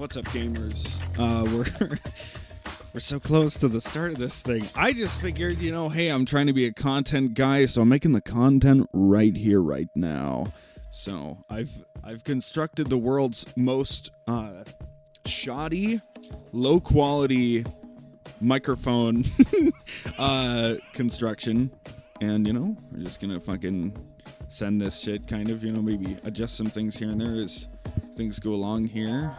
What's up, gamers? We're so close to the start of this thing. I just figured, hey, I'm trying to be a content guy, so I'm making the content right here, right now. So I've constructed the world's most shoddy, low quality microphone construction, and we're just gonna fucking send this shit, kind of, maybe adjust some things here and there as things go along here.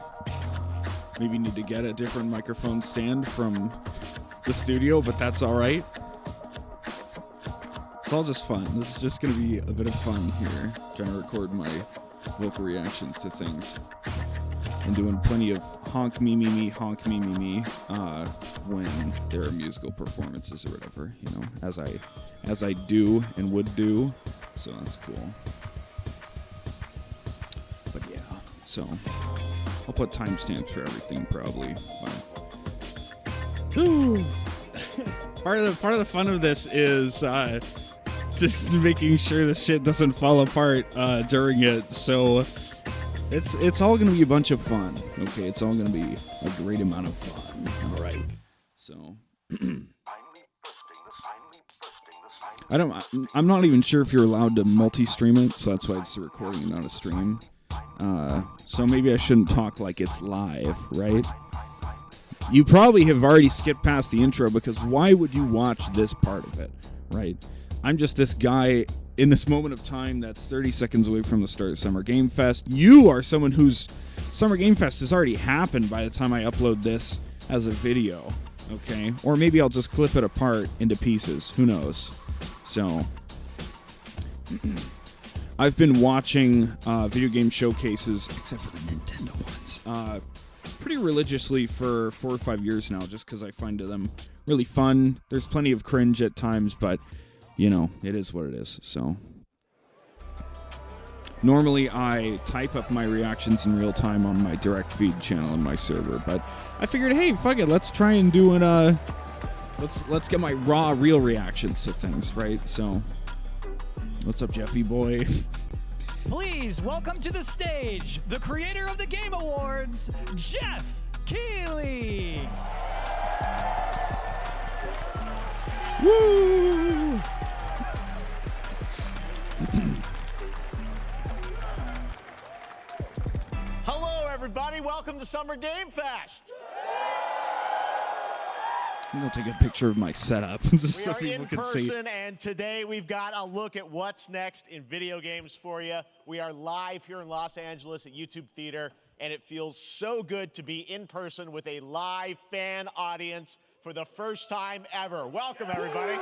Maybe need to get a different microphone stand from the studio, but that's all right. It's all just fun. This is just going to be a bit of fun here, trying to record my vocal reactions to things. And doing plenty of honk me me me, honk me me me, when there are musical performances or whatever, as I do and would do. So that's cool. But yeah, so I'll put timestamps for everything probably. Part of the fun of this is just making sure the shit doesn't fall apart during it. So it's all gonna be a bunch of fun. Okay, it's all gonna be a great amount of fun. All right. So I'm not even sure if you're allowed to multi-stream it, so that's why it's a recording and not a stream. So maybe I shouldn't talk like it's live, right? You probably have already skipped past the intro, because why would you watch this part of it, right? I'm just this guy in this moment of time that's 30 seconds away from the start of Summer Game Fest. You are someone whose Summer Game Fest has already happened by the time I upload this as a video, okay? Or maybe I'll just clip it apart into pieces. Who knows? So I've been watching video game showcases, except for the Nintendo ones, pretty religiously for 4 or 5 years now, just because I find them really fun. There's plenty of cringe at times, but, it is what it is. So normally I type up my reactions in real time on my direct feed channel in my server, but I figured, hey, fuck it, let's try and do it. Let's get my raw, real reactions to things, right? So what's up, Jeffy boy? Please welcome to the stage the creator of the Game Awards, Jeff Keighley. Woo! Hello, everybody. Welcome to Summer Game Fest. I'm going to take a picture of my setup just so people can see. We are in person, and today we've got a look at what's next in video games for you. We are live here in Los Angeles at YouTube Theater, and it feels so good to be in person with a live fan audience for the first time ever. Welcome, everybody.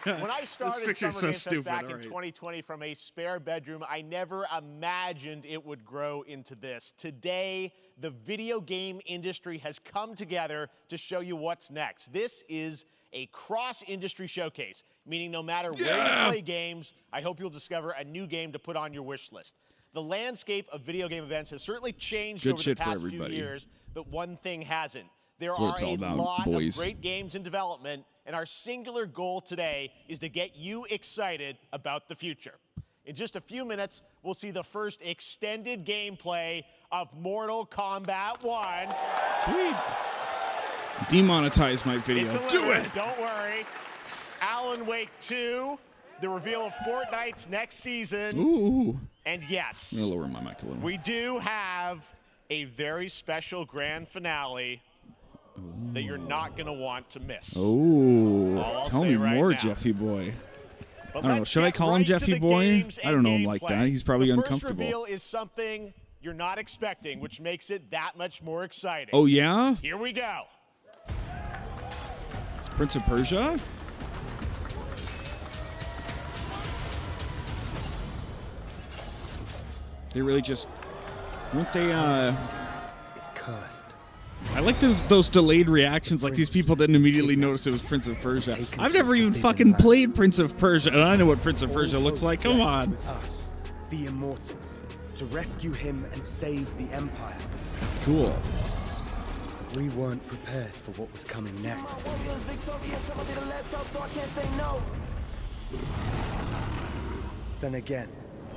When I started Summer Game Fest back in 2020 from a spare bedroom, I never imagined it would grow into this. Today, the video game industry has come together to show you what's next. This is a cross-industry showcase, meaning no matter where you play games, I hope you'll discover a new game to put on your wish list. The landscape of video game events has certainly changed over the past few years, but one thing hasn't. There are a lot of great games in development, and our singular goal today is to get you excited about the future. In just a few minutes, we'll see the first extended gameplay of Mortal Kombat 1. Sweet. Demonetize my video. Do it! Don't worry. Alan Wake 2, the reveal of Fortnite's next season. Ooh. And yes, I'm gonna lower my mic a little. We do have a very special grand finale that you're not going to want to miss. Oh, tell me more, Jeffy boy. I don't know. Should I call him Jeffy boy? I don't know him like that. He's probably uncomfortable. The first reveal is something you're not expecting, which makes it that much more exciting. Oh, yeah? Here we go. Prince of Persia? They really just... weren't they, It's cursed. I like those delayed reactions, like these people didn't immediately notice it was Prince of Persia. I've never even fucking played Prince of Persia, and I know what Prince of Persia looks like. Come on. With us, the Immortals, to rescue him and save the Empire. Cool. But we weren't prepared for what was coming next. Then again,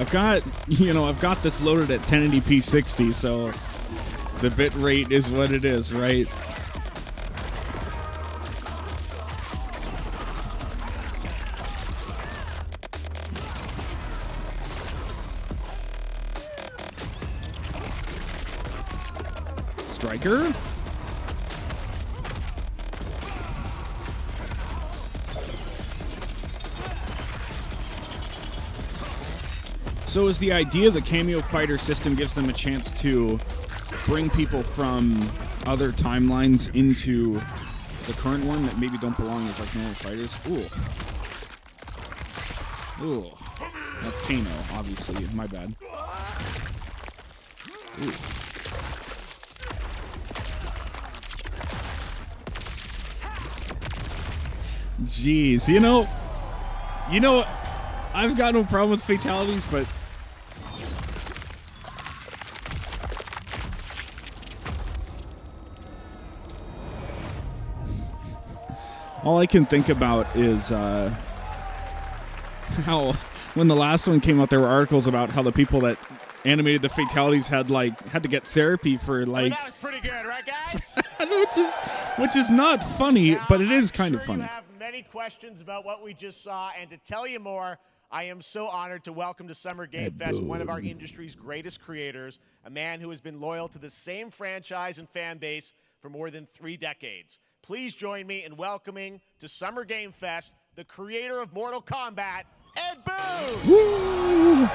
I've got this loaded at 1080p 60, so the bit rate is what it is, right? Striker? So is the idea the cameo fighter system gives them a chance to bring people from other timelines into the current one that maybe don't belong as like normal fighters? Ooh. That's Kano, obviously. My bad. Ooh. Jeez, you know, I've got no problem with fatalities, but all I can think about is how when the last one came out, there were articles about how the people that animated the fatalities had to get therapy for like. That was pretty good, right, guys? which is not funny, now, but it is I'm kind sure of funny. You have many questions about what we just saw, and to tell you more, I am so honored to welcome to Summer Game Fest one of our industry's greatest creators, a man who has been loyal to the same franchise and fan base for more than 3 decades. Please join me in welcoming to Summer Game Fest the creator of Mortal Kombat, Ed Boon! Woo!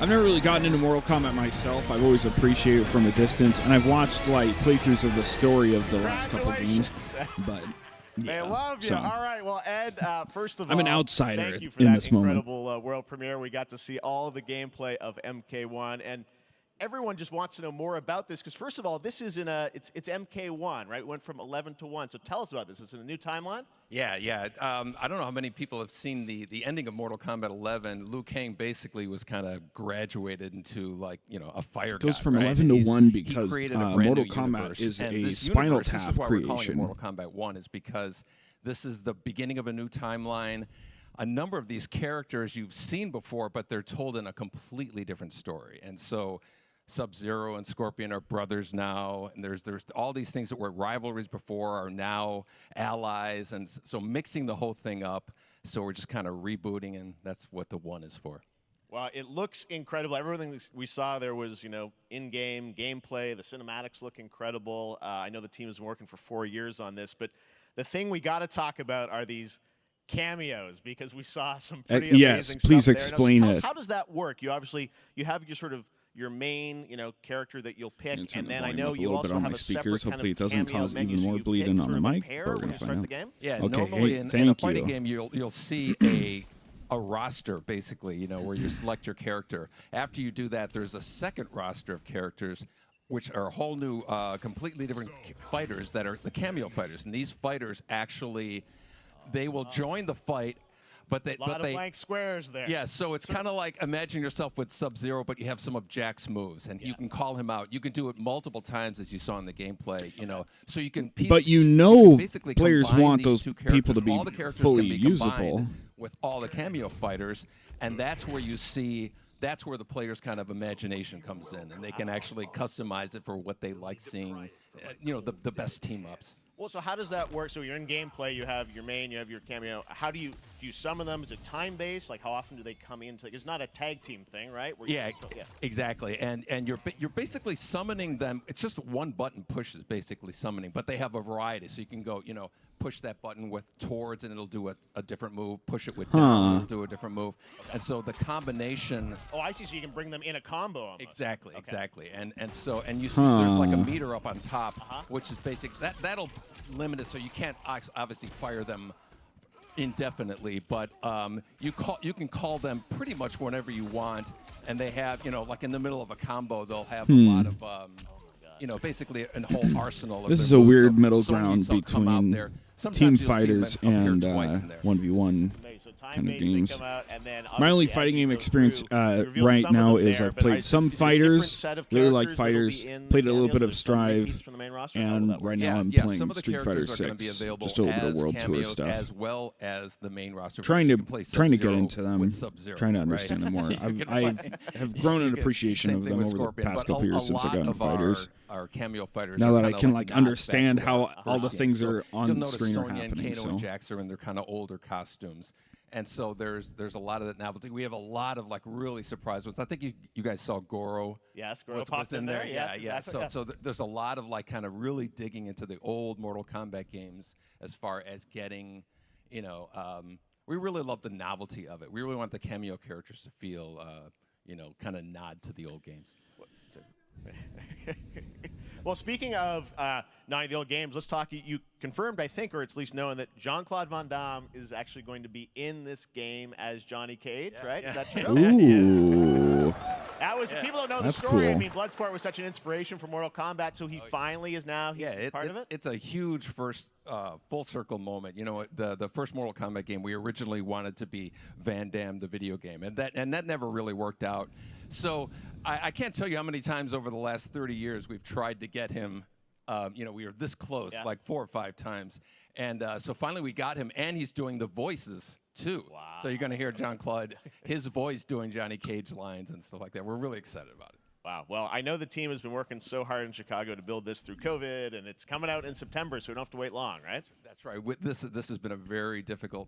I've never really gotten into Mortal Kombat myself. I've always appreciated it from a distance, and I've watched like playthroughs of the story of the last couple games. But they love you. So. All right, well, Ed, first of all, I'm an outsider thank you for in that this moment. incredible world premiere. We got to see all of the gameplay of MK1, and everyone just wants to know more about this because, first of all, this is it's MK1, right? It went from 11 to 1. So tell us about this. Is it a new timeline? Yeah. I don't know how many people have seen the ending of Mortal Kombat 11. Liu Kang basically was kind of graduated into a fire god. Goes from right? 11 to 1 because Mortal Kombat is and a Spinal Tap Tap creation. We're calling it creation. Mortal Kombat 1 is because this is the beginning of a new timeline. A number of these characters you've seen before, but they're told in a completely different story. And so Sub-Zero and Scorpion are brothers now, and there's all these things that were rivalries before are now allies, and so mixing the whole thing up. So we're just kind of rebooting, and that's what the 1 is for. Well, it looks incredible. Everything we saw there was, in-game gameplay. The cinematics look incredible. I know the team has been working for 4 years on this, but the thing we got to talk about are these cameos because we saw some pretty amazing yes, stuff please there. explain now, so it. How does that work? You have your main, character that you'll pick, and then I know you also have a separate Hopefully it doesn't cameo cause menu, even so more you bleeding pick on the sort of a mic, pair but we're when gonna you start find the out. game? Yeah, Okay, normally hey, in a thank fighting you. game, you'll see a roster, basically, where you select your character. After you do that, there's a second roster of characters, which are a whole new, completely different fighters that are the cameo fighters. And these fighters actually, they will join the fight, but they... A lot of blank squares there. Yeah, so it's kind of like imagine yourself with Sub-Zero, but you have some of Jack's moves, and you can call him out. You can do it multiple times, as you saw in the gameplay, so you can... But basically players want those two people to be all the characters fully can be usable. with all the cameo fighters, and that's where you see... That's where the player's kind of imagination comes in, and they can actually customize it for what they like seeing, the best team-ups. Well, so how does that work? So you're in gameplay, you have your main, you have your cameo. How do you summon them? Is it time-based? Like, how often do they come in? It's not a tag team thing, right? Yeah, exactly. And you're basically summoning them. It's just one button push is basically summoning, but they have a variety. So you can go, push that button with towards, and it'll do a different move. Push it with down, it'll do a different move. And so the combination... Oh, I see. So you can bring them in a combo almost. Exactly. And you see there's like a meter up on top, which is basic. That'll limit it, so you can't obviously fire them indefinitely, but you can call them pretty much whenever you want, and they have, like in the middle of a combo, they'll have a lot of, basically a whole arsenal of This is their a moves. weird So middle some ground units will come out between there. team you'll see fighters them appear and twice in there. 1v1 So kind of time-based, games. they come out, and then My only obviously, as fighting you game go experience through, you reveal right some of now them is there, I've but played some is there a different fighters, set of really like characters that'll be fighters, in played a little cameos, bit or of is there some repeats Strive, from the main roster? How will and that work? right now I'm some playing of the Street Fighter characters are going to be 6, available just over as the World Tour cameos stuff. as well as the main roster. Trying You to can play trying to get Sub-Zero into them, with Sub-Zero, trying to right? understand them more. You can I play- have grown an you can- appreciation same of thing them with over the Scorpion, past but couple years since I lot got into of fighters. Our cameo fighters. Now are that I kinda can like like not understand back to how our all the first things game. are You'll on notice screen are Sonya and happening. Kano So and Jax are in their kind of older costumes. And so there's a lot of that novelty. We have a lot of like really surprise ones. I think you guys saw Goro. Yes, Goro was popped in there. Yeah, Yes, yeah. exactly. So there's a lot of like kind of really digging into the old Mortal Kombat games as far as getting, we really love the novelty of it. We really want the cameo characters to feel, kind of nod to the old games. Well, speaking of not the old games, let's talk. You confirmed, I think, or it's at least known that Jean-Claude Van Damme is actually going to be in this game as Johnny Cage, right? Is that true? ooh, That was people don't know the That's story. I cool. mean, Bloodsport was such an inspiration for Mortal Kombat, so he finally is now part of it. It's a huge first full circle moment. The first Mortal Kombat game we originally wanted to be Van Damme the video game, and that never really worked out. So I can't tell you how many times over the last 30 years we've tried to get him. We were this close, like 4 or 5 times, and so finally we got him, and he's doing the voices too. Wow. So you're going to hear Jean-Claude, his voice doing Johnny Cage lines and stuff like that. We're really excited about it. Wow. Well, I know the team has been working so hard in Chicago to build this through COVID, and it's coming out in September, so we don't have to wait long, right? That's right. This has been a very difficult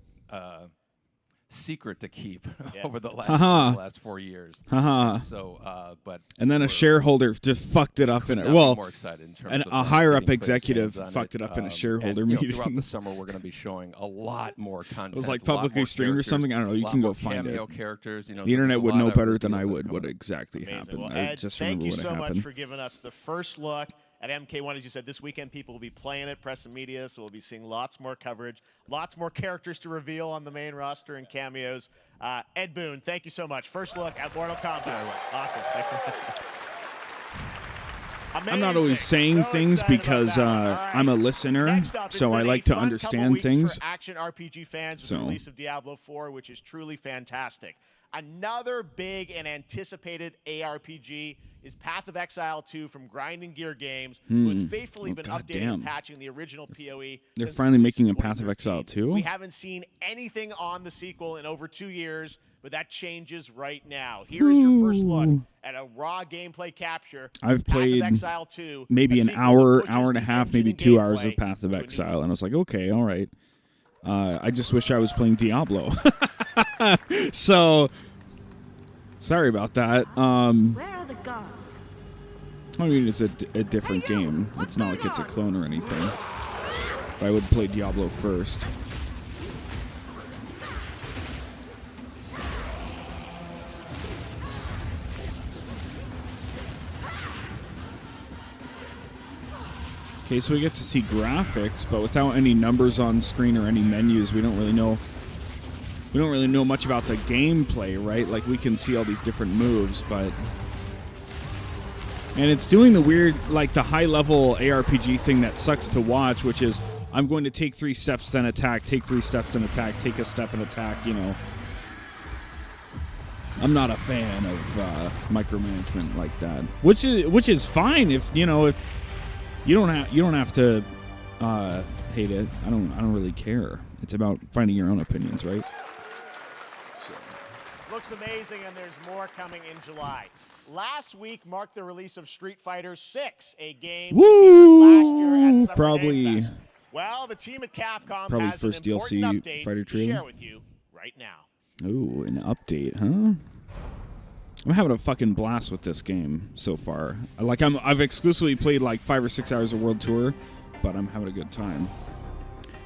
secret to keep over the last 4 years. So, but and then a shareholder just fucked it up in it. Well, more excited in terms and of a higher up getting executive fans on fucked it up in a shareholder and, meeting. Throughout the summer, we're going to be showing a lot more content. It was like a lot publicly more streamed or characters, something. I don't know. You a lot can go more find cameo it. characters. The internet would know better than I would what what exactly Amazing. happened. Well, I Ed, just thank remember you what so happened. much for giving us the first look at MK1. As you said, this weekend people will be playing it, press and media, so we'll be seeing lots more coverage, lots more characters to reveal on the main roster and cameos. Ed Boon, thank you so much. First look at Mortal Kombat. Awesome. Thanks so much. I'm not always saying things because I'm a listener, Next up, it's so I been like a to fun understand couple weeks things. For action RPG fans with So. the release of Diablo 4, which is truly fantastic. Another big and anticipated ARPG is Path of Exile 2 from Grinding Gear Games, who has faithfully been updating goddamn. and patching the original PoE. They're since finally the making a release in Path of 2013. Exile 2? We haven't seen anything on the sequel in over 2 years, but that changes right now. Here is your first look at a raw gameplay capture. I've Path played of Exile 2, maybe a an sequel hour, that pushes hour and a the half, engine maybe and 2 hours of gameplay Path of to a new Exile, and I was like, okay, all right. I just wish I was playing Diablo. So, sorry about that. Where are the gods? I mean, it's a different game. It's not like it's a clone or anything. But I would play Diablo first. Okay, so we get to see graphics, but without any numbers on screen or any menus, we don't really know. We don't really know much about the gameplay, right? Like, we can see all these different moves, but... And it's doing the weird, like, the high-level ARPG thing that sucks to watch, which is, I'm going to take 3 steps, then attack, take 3 steps, then attack, take a step and attack, you know. I'm not a fan of micromanagement like that. Which is fine if, you know, if you don't have to hate it. I don't really care. It's about finding your own opinions, right? Looks amazing, and there's more coming in July. Last week marked the release of Street Fighter 6, a game last year at Summer Probably. Game Fest. Well, the team at Capcom Probably has first an important DLC update fighter to trailer. share with you right now. Ooh, an update, huh? I'm having a fucking blast with this game so far. I've exclusively played like 5 or 6 hours of World Tour, but I'm having a good time.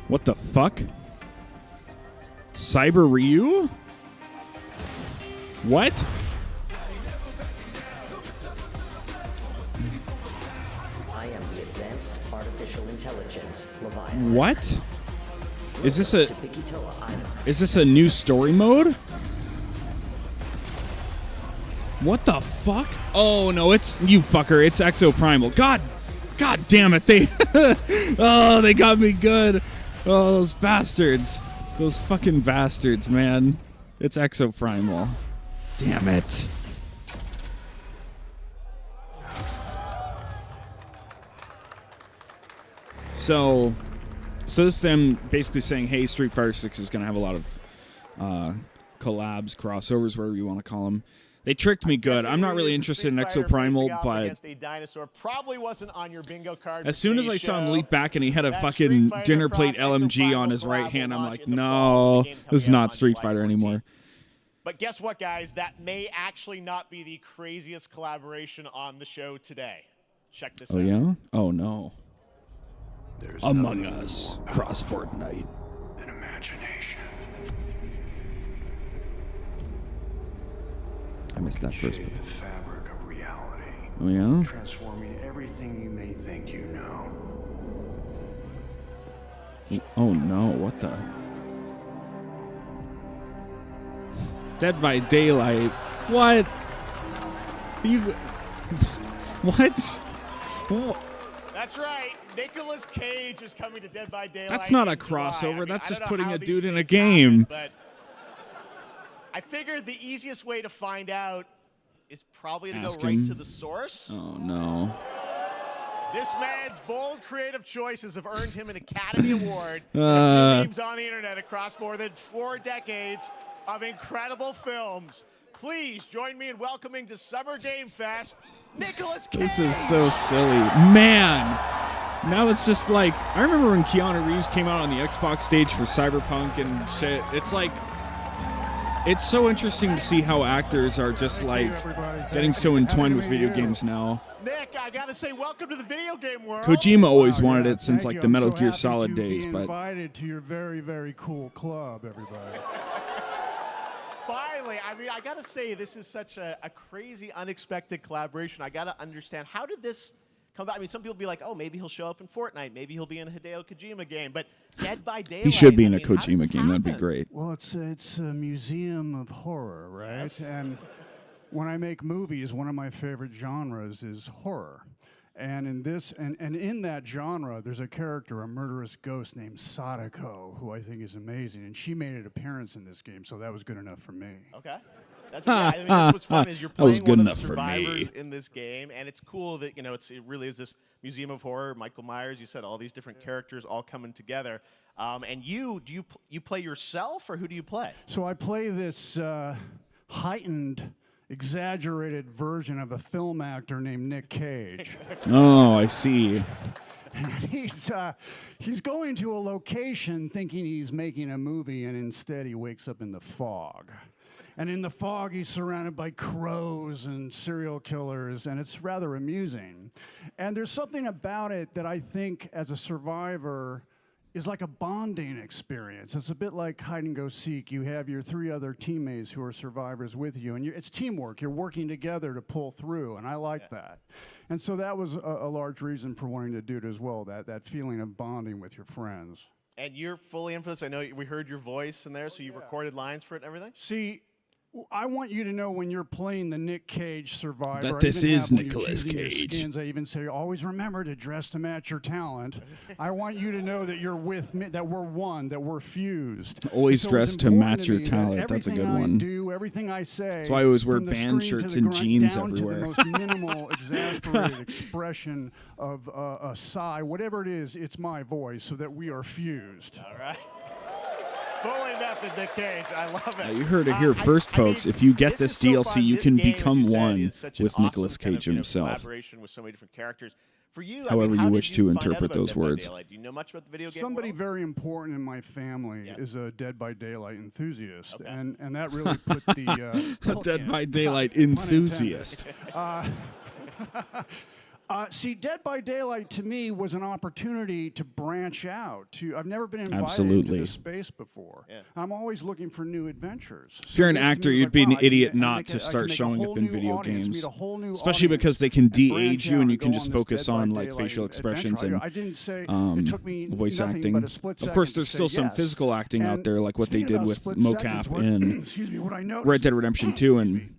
What the fuck? Cyber Ryu? What? I am the advanced artificial intelligence, Leviathan. What? Is this a new story mode? What the fuck? Oh no, it's you fucker. It's Exoprimal. God damn it. They got me good. Oh, those bastards. Those fucking bastards, man. It's Exoprimal. Damn it. So this is them basically saying, hey, Street Fighter 6 is going to have a lot of collabs, crossovers, whatever you want to call them. They tricked me good. I'm not really interested in Exoprimal, but a dinosaur probably wasn't on your bingo card. As soon as I saw him leap back and he had a fucking dinner plate LMG on his right hand, I'm like, no, this is not Street Fighter anymore. But guess what, guys? That may actually not be the craziest collaboration on the show today. Check this out. Oh, yeah? Oh, no. Among Us, cross Fortnite. An imagination. I missed that first bit. The fabric of reality. Oh, yeah? Transforming everything you may think you know. Oh, no. What the? Dead by Daylight. What? You... What? That's right. Nicolas Cage is coming to Dead by Daylight. That's not a crossover. That's just putting a dude in a game. But I figured the easiest way to find out is probably to go right to the source. Oh, no. This man's bold creative choices have earned him an Academy Award. Memes on the internet across more than 4 decades of incredible films. Please join me in welcoming to Summer Game Fest, Nicolas Cage. This is so silly. Man! Now it's just like, I remember when Keanu Reeves came out on the Xbox stage for Cyberpunk and shit. It's like, it's so interesting to see how actors are just like getting so entwined with video games now. Nick, I gotta say, welcome to the video game world. Kojima always wanted it since like the Metal Gear Solid days, but invited to your very, very cool club, everybody. Finally, I mean, I gotta say, this is such a crazy, unexpected collaboration. I gotta understand, how did this come about? I mean, some people be like, oh, maybe he'll show up in Fortnite. Maybe he'll be in a Hideo Kojima game. But Dead by Daylight. he should be in a Kojima game. That'd be great. Well, it's a museum of horror, right? Yes. And when I make movies, one of my favorite genres is horror. And in this, and in that genre, there's a character, a murderous ghost named Sadako, who I think is amazing. And she made an appearance in this game, so that was good enough for me. Okay. That's, I mean, that's what's fun is you're playing good one of enough the for survivors me. in this game, and it's cool that it really is this museum of horror. Michael Myers, you said all these different characters all coming together. And you play yourself, or who do you play? So I play this heightened, exaggerated version of a film actor named Nick Cage. Oh, I see. He's going to a location thinking he's making a movie, and instead he wakes up in the fog. And in the fog, he's surrounded by crows and serial killers, and it's rather amusing. And there's something about it that I think, as a survivor, is like a bonding experience. It's a bit like hide and go seek. You have your 3 other teammates who are survivors with you, and it's teamwork. You're working together to pull through, and I like that. And so that was a large reason for wanting to do it as well, that feeling of bonding with your friends. And you're fully in for this. I know we heard your voice in there, so you recorded lines for it and everything? See, I want you to know when you're playing the Nick Cage survivor that this is Nicolas Cage. Cage. I even say, always remember to dress to match your talent. I want you to know that you're with me, that we're one, that we're fused. Always dress to match your talent. That's a good one. Everything I say. That's why I always wear band shirts and jeans everywhere. To the most minimal, exasperated expression of a sigh, whatever it is, it's my voice, so that we are fused. All right. Fully method, Nick Cage. I love it. You heard it here first, folks. If you get this DLC, you can become one with Nicolas Cage himself. Collaboration with so many different characters. For you, however you wish to interpret those words. Do you know much about the video game Somebody world? very important in my family is a Dead by Daylight enthusiast, and that really put the a Dead by Daylight enthusiast. See, Dead by Daylight to me was an opportunity to branch out. I've never been invited Absolutely. to this space before. Yeah. I'm always looking for new adventures. If you're an actor, you'd be an idiot not to start showing up in video games, especially because they can de-age you and you can just focus on like facial expressions and voice acting. Of course, there's still some physical acting out there, like what they did with mocap in Red Dead Redemption 2 and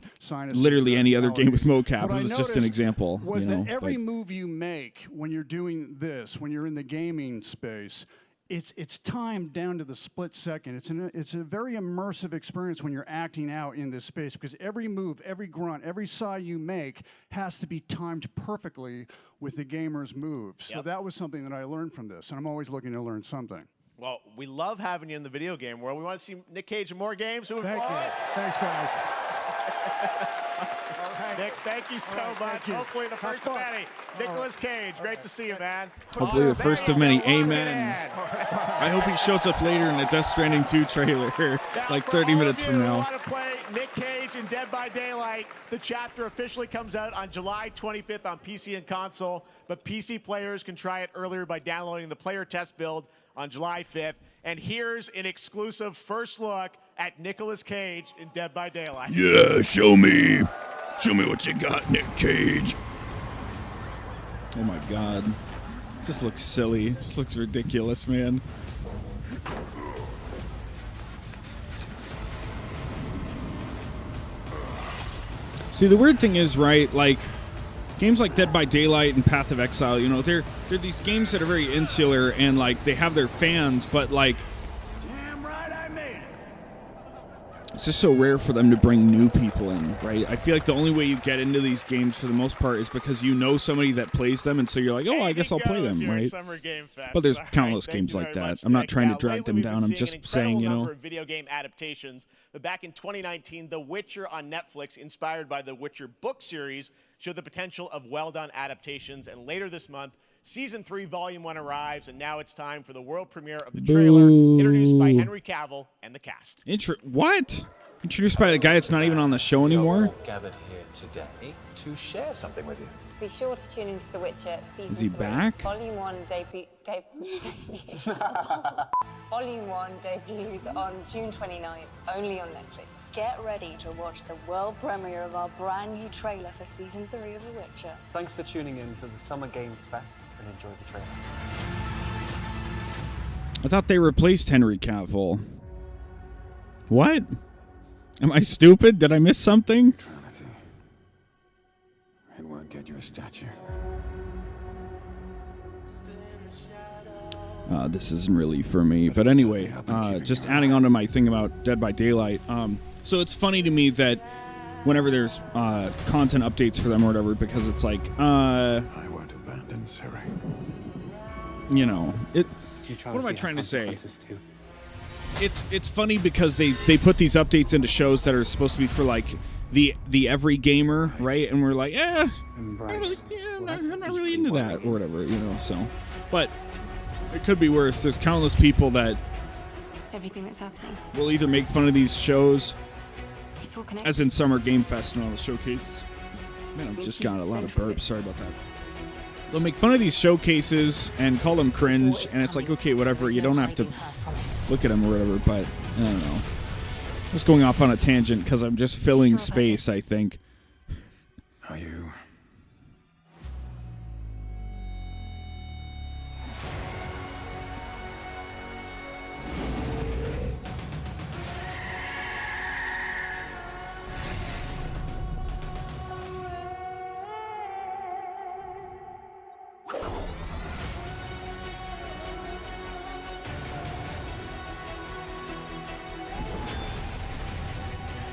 literally any other game with mocap. This is just an example. That every move you make when you're doing this, when you're in the gaming space, it's timed down to the split second. It's a very immersive experience when you're acting out in this space, because every move, every grunt, every sigh you make has to be timed perfectly with the gamer's moves. So that was something that I learned from this, and I'm always looking to learn something. Well, we love having you in the video game world. We want to see Nick Cage in more games. Thank you. Thanks, guys. Nick, thank you so much. Hopefully the first of many. Nicolas Cage, great to see you, man. Hopefully the first of many. Amen. I hope he shows up later in the Death Stranding 2 trailer, like 30 minutes from now. Want to play Nick Cage in Dead by Daylight? The chapter officially comes out on July 25th on PC and console, but PC players can try it earlier by downloading the player test build on July 5th. And here's an exclusive first look at Nicolas Cage in Dead by Daylight. Yeah, show me. Show me what you got, Nick Cage. Oh my God. Just looks silly. Just looks ridiculous, man. See, the weird thing is, right, like, games like Dead by Daylight and Path of Exile, you know, they're these games that are very insular and, like, they have their fans, but, like, it's just so rare for them to bring new people in, right? I feel like the only way you get into these games for the most part is because you know somebody that plays them, and so you're like, oh, I guess I'll play them, right? But there's countless games like that. I'm not trying to drag them down. I'm just saying, you know. Video game adaptations. But back in 2019, The Witcher on Netflix, inspired by the Witcher book series, showed the potential of well-done adaptations. And later this month, Season 3, Volume 1 arrives, and now it's time for the world premiere of the trailer, introduced by Henry Cavill and the cast. What? Introduced by the guy that's not even on the show anymore? We're all gathered here today to share something with you. Be sure to tune into The Witcher Season 3. Is he back? Volume 1 Volume 1 debuts on June 29th, only on Netflix. Get ready to watch the world premiere of our brand new trailer for Season 3 of The Witcher. Thanks for tuning in to the Summer Games Fest and enjoy the trailer. I thought they replaced Henry Cavill. What? Am I stupid? Did I miss something? It won't get you a statue. This isn't really for me. But anyway, just adding on to my thing about Dead by Daylight. So it's funny to me that whenever there's content updates for them or whatever, because it's like, I won't abandon Siri. You know, what am I trying to say? It's funny because they put these updates into shows that are supposed to be for like the every gamer, right? And we're like, I'm not really into that or whatever, you know. So, but it could be worse. There's countless people that Everything that's happening. will either make fun of these shows, It's all connected. as in Summer Game Fest and all the showcases. Man, I've just got a lot of burps. Sorry about that. They'll make fun of these showcases and call them cringe, and it's like, okay, whatever. You don't have to look at them or whatever, but I don't know. I was going off on a tangent because I'm just filling space, I think. Are you?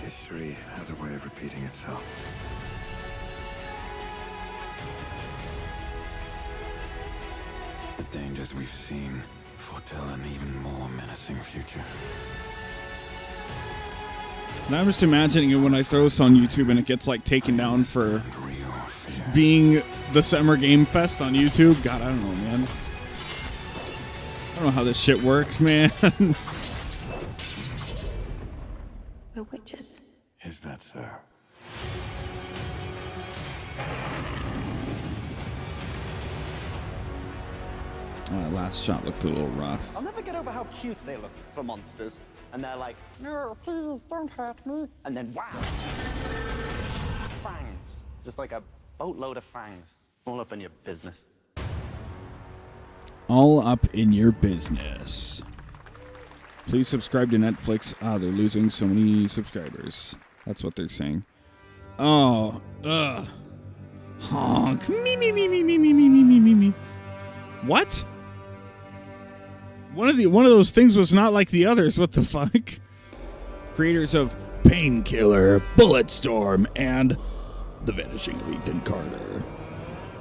History has a way of repeating itself. The dangers we've seen foretell an even more menacing future. And I'm just imagining it when I throw this on YouTube and it gets like taken down for being the Summer Game Fest on YouTube. God, I don't know, man. I don't know how this shit works, man. We're witches. Is that so? Last shot looked a little rough. I'll never get over how cute they look for monsters. And they're like, no, please, don't hurt me. And then, wow. Fangs. Just like a boatload of fangs. All up in your business. All up in your business. Please subscribe to Netflix. They're losing so many subscribers. That's what they're saying. Oh, ugh. Honk. Me. What? One of those things was not like the others. What the fuck? Creators of Painkiller, Bulletstorm, and The Vanishing of Ethan Carter.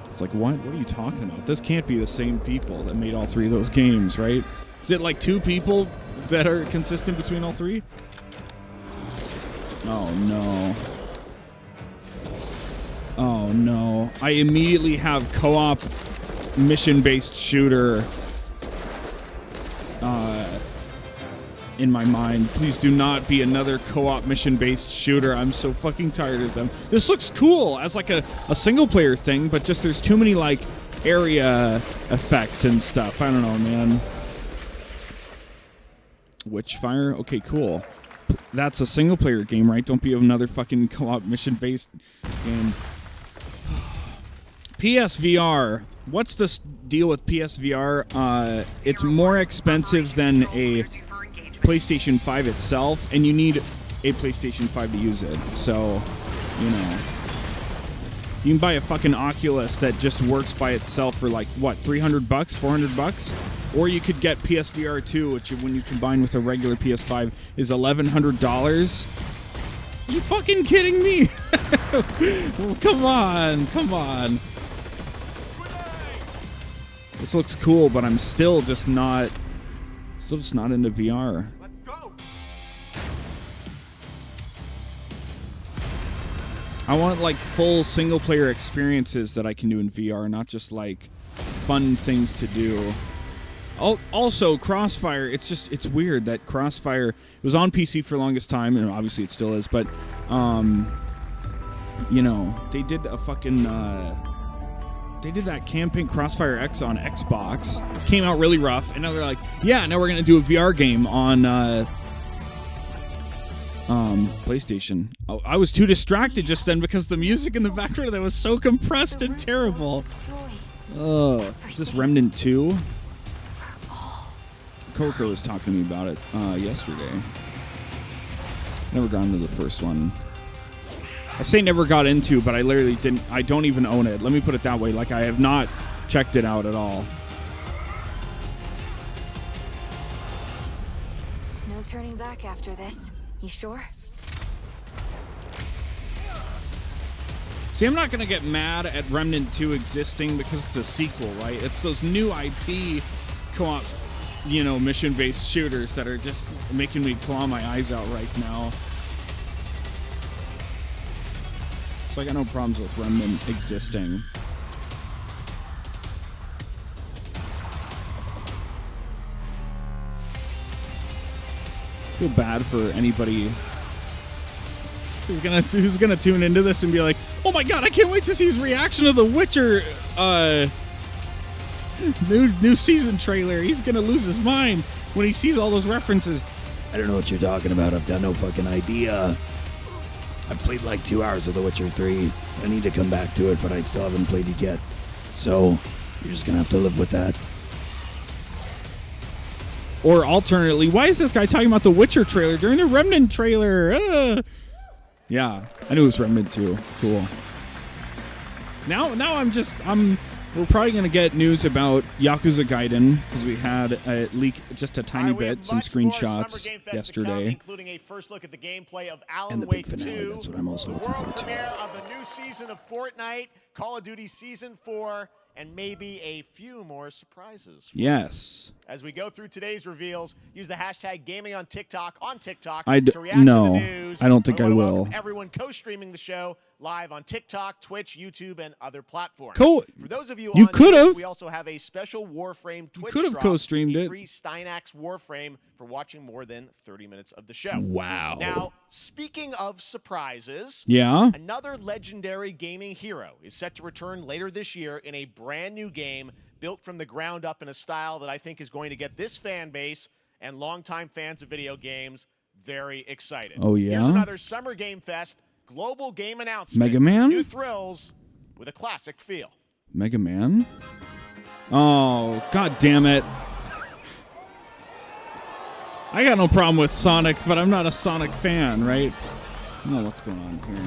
It's like, what? What are you talking about? This can't be the same people that made all three of those games, right? Is it like two people that are consistent between all three? Oh, no. Oh, no. I immediately have co-op mission-based shooter in my mind. Please do not be another co-op mission-based shooter. I'm so fucking tired of them. This looks cool as like a single-player thing, but just there's too many like area effects and stuff. I don't know, man. Witchfire? Okay, cool. That's a single-player game, right? Don't be another fucking co-op mission-based game. PSVR. What's this deal with PSVR? It's more expensive than a PlayStation 5 itself, and you need a PlayStation 5 to use it. So, you know, you can buy a fucking Oculus that just works by itself for like, what, $300, $400? Or you could get PSVR 2, which when you combine with a regular PS5 is $1,100. Are you fucking kidding me? Well, come on, come on. This looks cool, but I'm still just not into VR. Let's go. I want like full single player experiences that I can do in VR, not just like fun things to do. Also, Crossfire, it's weird that Crossfire, it was on PC for the longest time, and obviously it still is, but you know, they did a fucking they did that campaign Crossfire X on Xbox. Came out really rough, and now they're like, yeah, now we're gonna do a VR game on PlayStation. Oh, I was too distracted just then because the music in the background that was so compressed and terrible. Oh, is this Remnant 2? Coco was talking to me about it yesterday. Never got into the first one. I say never got into, but I literally didn't. I don't even own it. Let me put it that way. Like, I have not checked it out at all. No turning back after this. You sure? See, I'm not going to get mad at Remnant 2 existing because it's a sequel, right? It's those new IP co-op, you know, mission-based shooters that are just making me claw my eyes out right now. So I got no problems with Remnant existing. I feel bad for anybody who's gonna tune into this and be like, "Oh my god, I can't wait to see his reaction to the Witcher new season trailer." He's gonna lose his mind when he sees all those references. I don't know what you're talking about. I've got no fucking idea. I've played like 2 hours of The Witcher 3. I need to come back to it, but I still haven't played it yet. So, you're just gonna have to live with that. Or alternately, why is this guy talking about the Witcher trailer during the Remnant trailer? Yeah, I knew it was Remnant 2. Cool. Now we're probably going to get news about Yakuza Gaiden, because we had a leak, just a tiny bit, some screenshots yesterday. Including a first look at the gameplay of Alan And the Wake big finale, 2, that's what I'm also looking forward to. premiere of the new season of Fortnite, Call of Duty Season 4, and maybe a few more surprises. Yes. As we go through today's reveals, use the hashtag gaming on TikTok to react no, to the news. I don't think I wanna will. welcome everyone co-streaming the show live on TikTok, Twitch, YouTube, and other platforms. Cool. For those of you You on could've. Twitch, we also have a special Warframe Twitch could have drop, co-streamed a it. free Steinax Warframe for watching more than 30 minutes of the show. Wow. Now, speaking of surprises, Yeah? another legendary gaming hero is set to return later this year in a brand new game built from the ground up in a style that I think is going to get this fan base and longtime fans of video games very excited. Oh, yeah? Here's another Summer Game Fest global game announcement. Mega Man? New thrills with a classic feel. Mega Man? Oh, god damn it. I got no problem with Sonic, but I'm not a Sonic fan, right? I don't know what's going on here.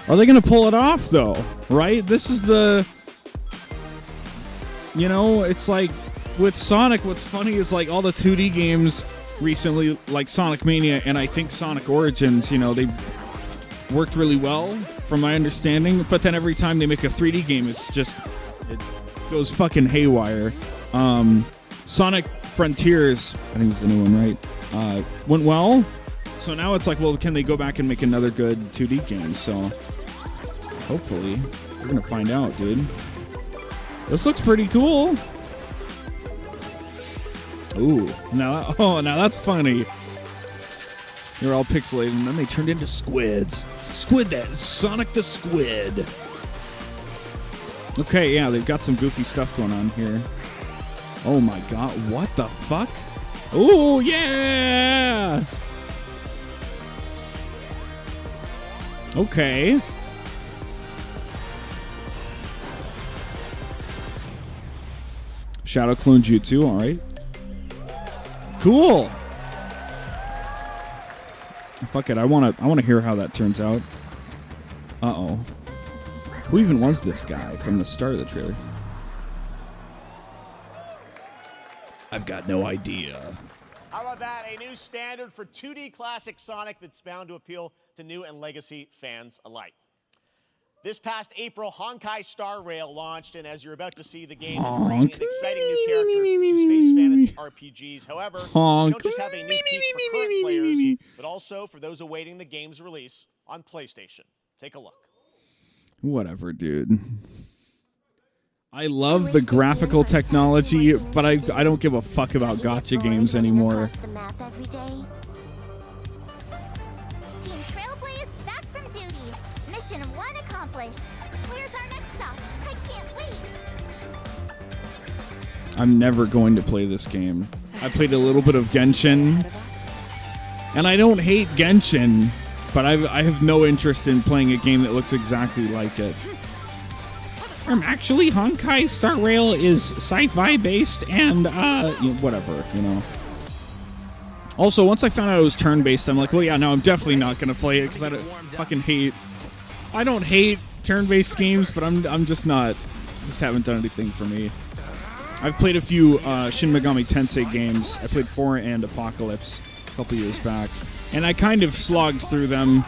Are they going to pull it off, though? Right? This is the You know, it's like with Sonic, what's funny is like all the 2D games recently, like Sonic Mania and I think Sonic Origins, you know, they worked really well from my understanding, but then every time they make a 3D game, it goes fucking haywire. Sonic Frontiers, I think it was the new one, right? Went well. So now it's like, well, can they go back and make another good 2D game? So hopefully we're going to find out, dude. This looks pretty cool. Ooh, now that's funny. They're all pixelated, and then they turned into squids. Sonic the Squid. Okay, yeah, they've got some goofy stuff going on here. Oh my god, what the fuck? Oh, yeah! Okay. Shadow Clone Jutsu, alright. Cool! Fuck it, I wanna hear how that turns out. Uh-oh. Who even was this guy from the start of the trailer? I've got no idea. How about that? A new standard for 2D classic Sonic that's bound to appeal to new and legacy fans alike. This past April, Honkai Star Rail launched, and as you're about to see, the game is bringing an exciting new character to space fantasy RPGs. However, you don't just have a new peek for current players, but also for those awaiting the game's release on PlayStation. Take a look. Whatever, dude. I love the graphical technology, but I don't give a fuck about gacha games anymore. I'm never going to play this game. I played a little bit of Genshin, and I don't hate Genshin, but I have no interest in playing a game that looks exactly like it. Actually, Honkai Star Rail is sci-fi based and whatever, you know. Also, once I found out it was turn-based, I'm like, well, yeah, no, I'm definitely not going to play it because I don't hate turn-based games, but I'm just haven't done anything for me. I've played a few Shin Megami Tensei games. I played 4 and Apocalypse a couple years back, and I kind of slogged through them.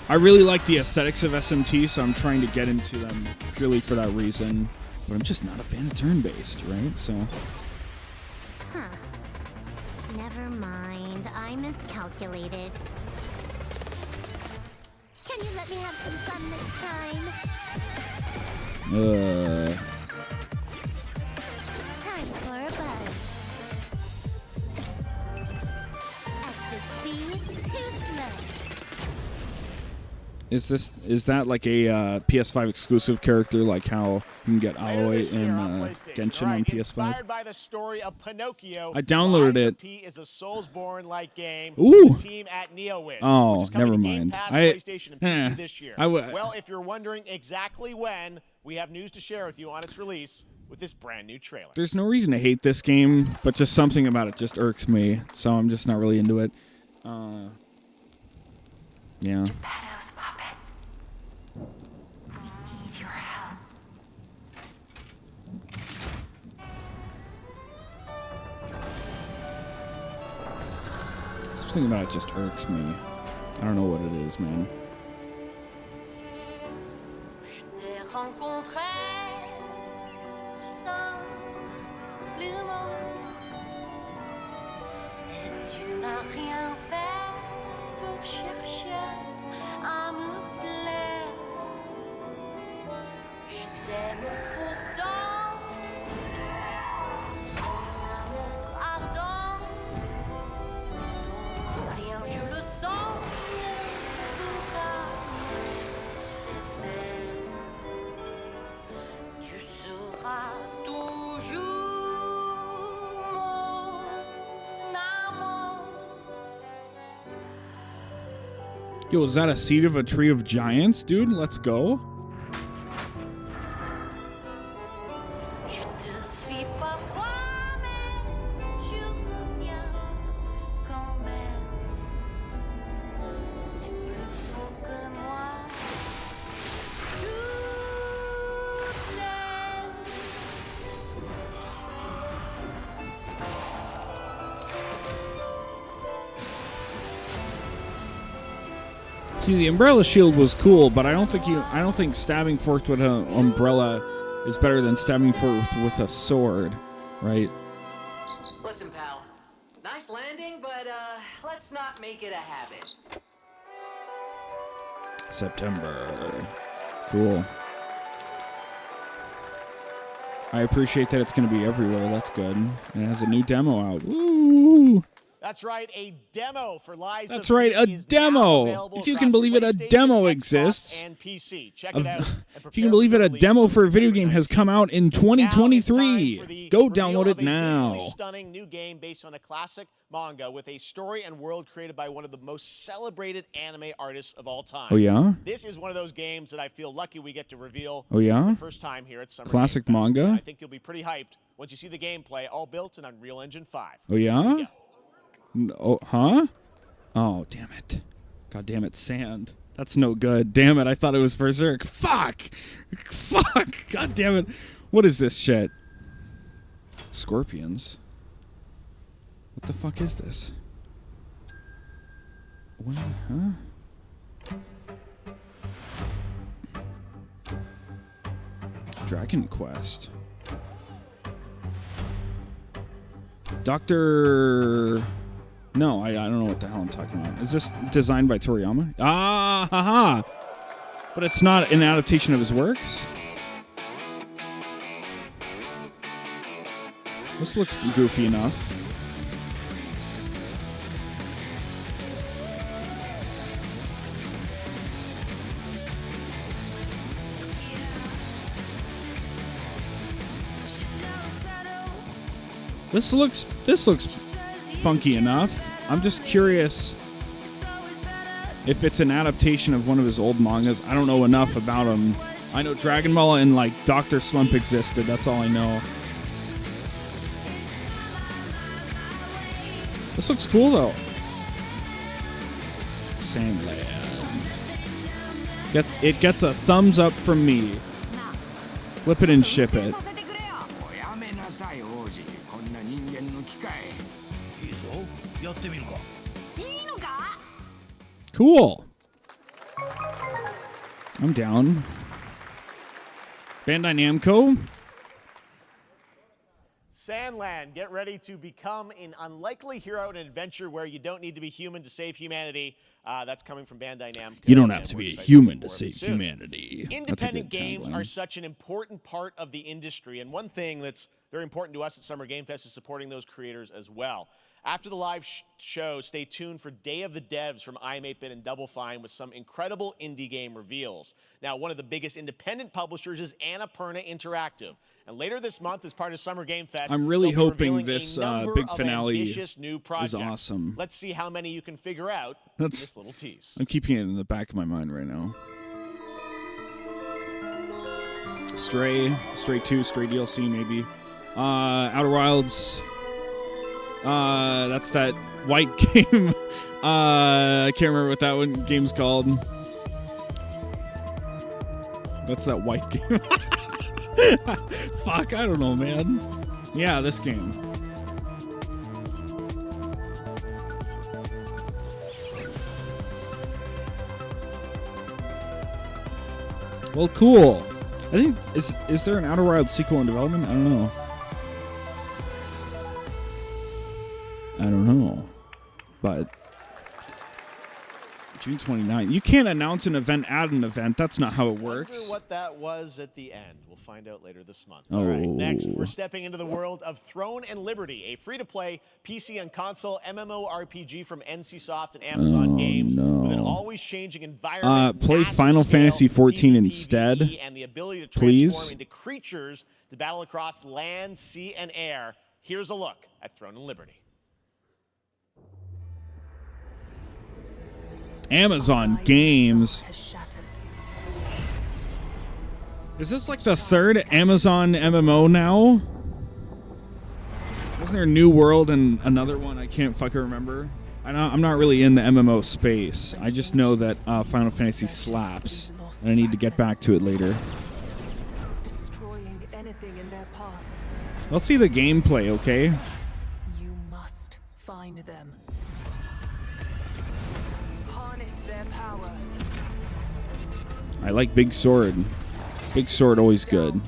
I really like the aesthetics of SMT, so I'm trying to get into them really for that reason. But I'm just not a fan of turn-based, right? So. Huh. Never mind. I miscalculated. Can you let me have some fun this time? Time for a buzz. Extra speed, too slow. Is that like a PS5 exclusive character, like how you can get Aloy in Genshin on PS5? Inspired by the story of Pinocchio, I downloaded it. P is a Soulsborne-like game. Ooh. The team at NeoWiz. Oh, which is coming never to mind. Game Pass, PlayStation, and PC this year. Well, if you're wondering exactly when, we have news to share with you on its release with this brand new trailer. There's no reason to hate this game, but just something about it just irks me, so I'm just not really into it. Yeah. Something about it just irks me. I don't know what it is, man. Yo, is that a seed of a tree of giants, dude? Let's go. See, the umbrella shield was cool, but I don't think stabbing forth with an umbrella is better than stabbing forth with a sword, right? Listen, pal. Nice landing, but let's not make it a habit. September. Cool. I appreciate that it's going to be everywhere. That's good. And it has a new demo out. Woo! That's right, a demo for Lies That's of right, a P is demo. now available If you across can believe it, a PlayStation, demo Xbox, exists. and PC. Check it out. If you can believe it, a demo for a video game has come out in 2023. Go download it now. Visually stunning new game based on a classic manga with a story and world created by one of the most celebrated anime artists of all time. Oh, yeah? This is one of those games that I feel lucky we get to reveal Oh, yeah? for the first time here at Summer Classic Game Fest. manga? And I think you'll be pretty hyped once you see the gameplay, all built in Unreal Engine 5. Oh, yeah? Oh, huh? Oh, damn it. God damn it, sand. That's no good. Damn it, I thought it was Berserk. Fuck! Fuck! God damn it. What is this shit? Scorpions? What the fuck is this? What? Huh? Dragon Quest. Dr. No, I don't know what the hell I'm talking about. Is this designed by Toriyama? Ah, haha. But it's not an adaptation of his works? This looks goofy enough. This looks funky enough. I'm just curious if it's an adaptation of one of his old mangas. I don't know enough about him. I know Dragon Ball and like Dr. Slump existed. That's all I know. This looks cool though. SandLand. It gets a thumbs up from me. Flip it and ship it. Cool. I'm down. Bandai Namco. SandLand, get ready to become an unlikely hero in an adventure where you don't need to be human to save humanity. That's coming from Bandai Namco. You don't have to be a human to save humanity. Independent games are such an important part of the industry, and one thing that's very important to us at Summer Game Fest is supporting those creators as well. After the live show, stay tuned for Day of the Devs from I'm8bit and Double Fine with some incredible indie game reveals. Now, one of the biggest independent publishers is Annapurna Interactive. And later this month, as part of Summer Game Fest, I'm really they'll be hoping revealing this a number big of finale ambitious new projects. is awesome. Let's see how many you can figure out in this little tease. I'm keeping it in the back of my mind right now. Stray 2, Stray DLC maybe. Outer Wilds. That's that white game. I can't remember what that one game's called. That's that white game. Fuck, I don't know, man. Yeah, this game. Well, cool. I think is there an Outer Wilds sequel in development? I don't know. But June 29th. You can't announce an event at an event. That's not how it works. I wonder what that was at the end. We'll find out later this month. Oh. All right, next, we're stepping into the world of Throne and Liberty, a free-to-play PC and console MMORPG from NCSoft and Amazon Games with an always-changing environment. Play Final Fantasy XIV instead, and the ability to please. transform into creatures to battle across land, sea, and air. Here's a look at Throne and Liberty. Amazon Games. Is this like the third Amazon MMO now? Wasn't there a New World and another one I can't fucking remember? I'm not really in the MMO space. I just know that Final Fantasy slaps, and I need to get back to it later. Destroying anything in their path. Let's see the gameplay, okay? You must find them. Harness their power I like big sword. Big sword always good.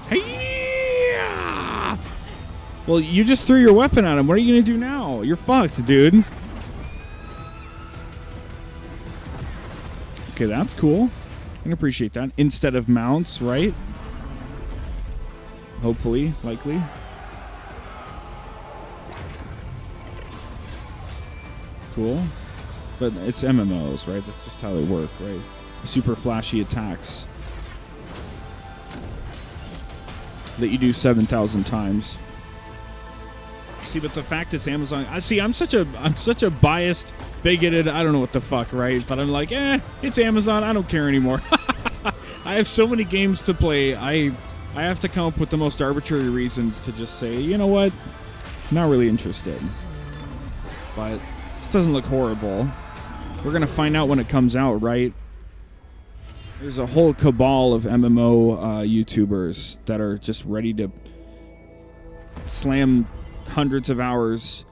Hey! Well, you just threw your weapon at him. What are you going to do now? You're fucked, dude. Okay, that's cool. I can appreciate that. Instead of mounts, right? Hopefully, likely. Cool. But it's MMOs, right? That's just how they work, right? Super flashy attacks that you do 7,000 times. See, but the fact it's Amazon. I see. I'm such a biased, bigoted. I don't know what the fuck, right? But I'm like, it's Amazon. I don't care anymore. I have so many games to play. I have to come up with the most arbitrary reasons to just say, you know what, not really interested. But this doesn't look horrible. We're gonna find out when it comes out, right? There's a whole cabal of MMO YouTubers that are just ready to slam hundreds of hours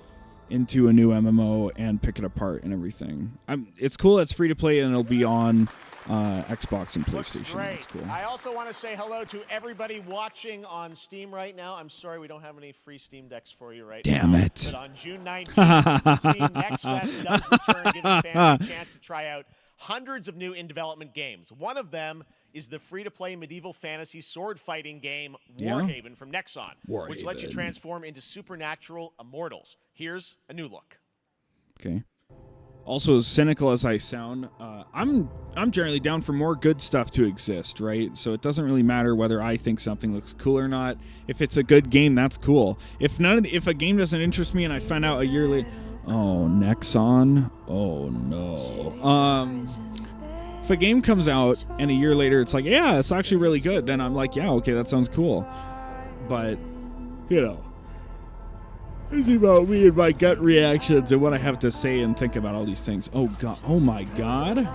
into a new MMO and pick it apart and everything. It's cool. It's free to play and it'll be on Xbox and PlayStation. That's cool. I also want to say hello to everybody watching on Steam right now. I'm sorry we don't have any free Steam Decks for you right now. Damn it. But on June 19th, Steam Next Fest does return, giving fans a chance to try out hundreds of new in-development games. One of them is the free-to-play medieval fantasy sword-fighting game Warhaven from Nexon, which lets you transform into supernatural immortals. Here's a new look. Okay. Also, as cynical as I sound, I'm generally down for more good stuff to exist, right? So it doesn't really matter whether I think something looks cool or not. If it's a good game, that's cool. If a game doesn't interest me and I find out a year later, oh, Nexon, oh no. If a game comes out and a year later it's like, yeah, it's actually really good, then I'm like, yeah, okay, that sounds cool. But, you know, it's about me and my gut reactions and what I have to say and think about all these things. Oh god, oh my god.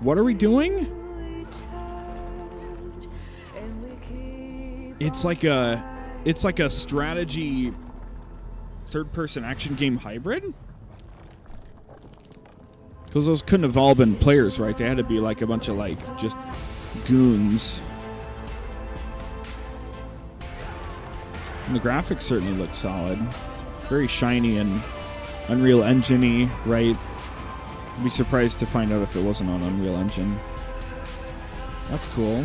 What are we doing? It's like a strategy third-person action game hybrid? Because those couldn't have all been players, right? They had to be like a bunch of like just goons. And the graphics certainly look solid. Very shiny and Unreal Engine-y, right? I'd be surprised to find out if it wasn't on Unreal Engine. That's cool.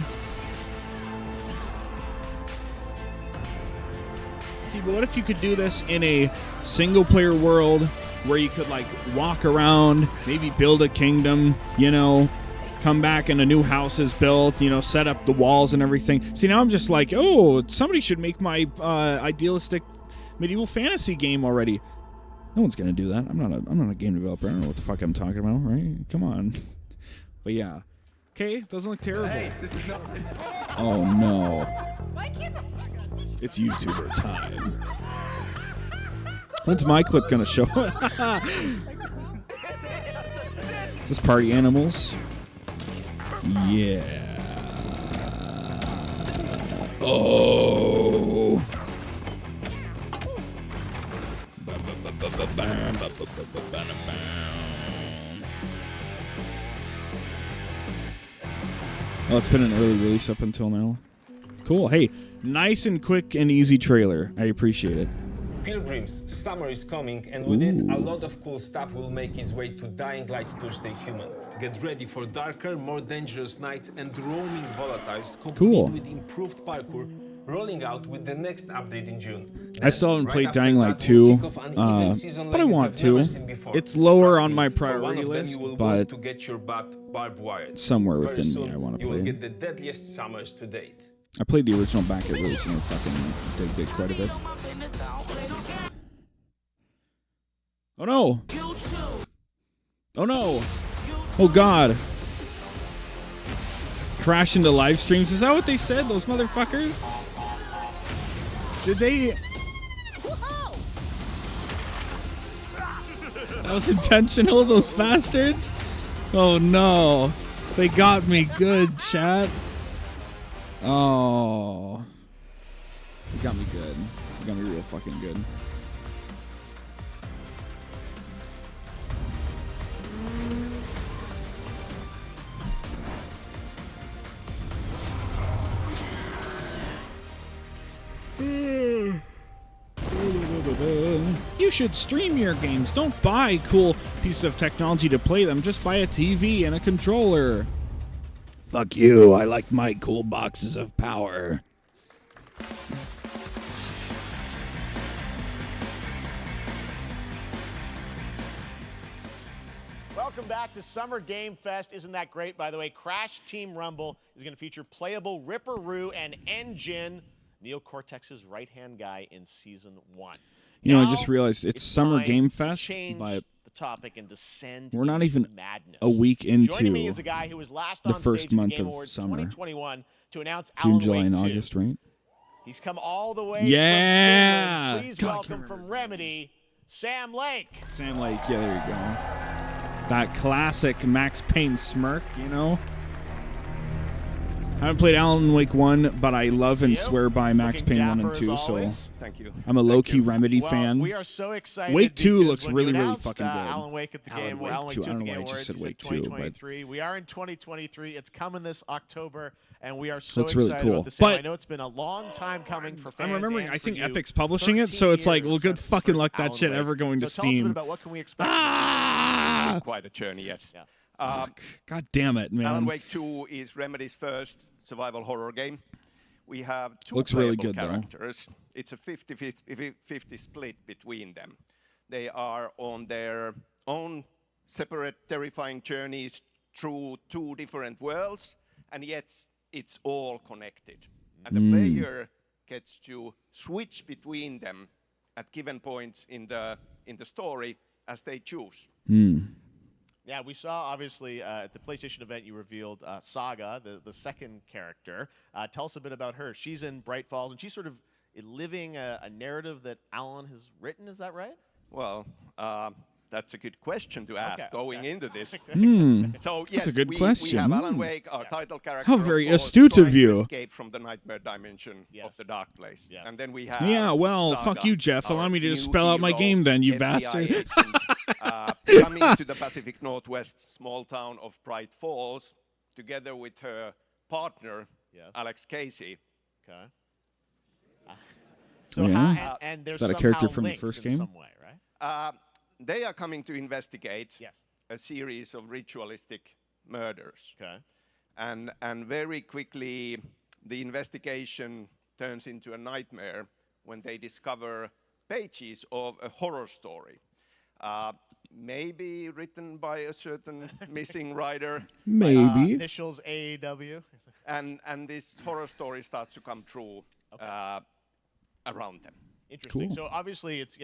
See, but what if you could do this in a single-player world where you could, like, walk around, maybe build a kingdom, you know, come back and a new house is built, you know, set up the walls and everything. See, now I'm just like, oh, somebody should make my idealistic medieval fantasy game already. No one's going to do that. I'm not a game developer. I don't know what the fuck I'm talking about, right? Come on. But yeah. Okay, doesn't look terrible. Hey, this is not... Oh, no. Why can't I... It's YouTuber time. When's my clip gonna show? Is this Party Animals? Yeah. Oh. Oh, it's been an early release up until now. Cool. Hey, nice and quick and easy trailer. I appreciate it. Pilgrims, summer is coming, and with it, a lot of cool stuff will make its way to Dying Light to stay human. Get ready for darker, more dangerous nights and roaming volatiles, complete with improved parkour, rolling out with the next update in June. I still haven't played Dying Light 2, but I want to. It's lower on my priority list, but somewhere within me I want to play. You will get the deadliest summers to date. I played the original back at release and I fucking digged it quite a bit. Oh no! Oh no! Oh god! Crash into live streams? Is that what they said, those motherfuckers? Did they... That was intentional, those bastards? Oh no! They got me good, chat. Oh. They got me good. They got me real fucking good. You should stream your games. Don't buy cool pieces of technology to play them. Just buy a TV and a controller. Fuck you. I like my cool boxes of power. Welcome back to Summer Game Fest. Isn't that great, by the way? Crash Team Rumble is going to feature playable Ripperoo and Engine, Neo Cortex's right-hand guy in Season 1. You know, Now, I just realized it's Summer Game Fest, change but the topic and descend we're not into even madness. a week into Joining me is a guy who was last the on first stage at month the Game of Awards summer. 2021 to announce June, Alan July, Wake and 2. August, right? He's come all the way Yeah! from Finland. Please God, I welcome from Remedy, Sam Lake. Sam Lake, yeah, there you go. That classic Max Payne smirk, you know? I haven't played Alan Wake 1, but I love and swear by Max Payne 1 and 2, so Thank you. I'm a low-key Remedy Well, fan. we are so excited. Wake 2 because looks when really, you really announced, fucking good. Alan Wake at the game, Wake Alan Wake 2 2. I at don't the know Game why I just Awards, said you Wake 2, but 2023. We are in 2023. It's coming this October, and we are so Looks really excited cool. about this. I But know it's been a long time coming for fans. I'm remembering, and I think for you. Epic's publishing it, so it's like, well, good fucking luck that Alan shit Wake. ever going to So tell us a bit Steam. about what can we expect. Quite a journey, yes. Yeah. God damn it, man. Alan Wake 2 is Remedy's first survival horror game. We have two Looks really playable good, though. characters. It's a 50-50 split between them. They are on their own separate terrifying journeys through two different worlds, and yet it's all connected. And the player gets to switch between them at given points in the story as they choose. Yeah, we saw, obviously, at the PlayStation event, you revealed Saga, the second character. Tell us a bit about her. She's in Bright Falls, and she's sort of living a narrative that Alan has written. Is that right? Well, that's a good question to ask going into this. So, yes, That's a good we question. have Alan Wake, our title character. How of very course, astute of trying to you. Escape from the nightmare dimension of the dark place. And then we have Yeah, well, Saga, fuck you, Jeff. Allow our me to just new spell out my hero, game then, you FBI bastard. agent, coming to the Pacific Northwest small town of Bright Falls, together with her partner, Alex Casey. Okay. So Yeah. and there's Is that a character somehow from the linked first in game? some way, right? They are coming to investigate Yes. a series of ritualistic murders. Okay. And very quickly, the investigation turns into a nightmare when they discover pages of a horror story. Maybe written by a certain missing writer. Maybe. Initials AEW. And this horror story starts to come true around them. Interesting. Cool. So obviously, it's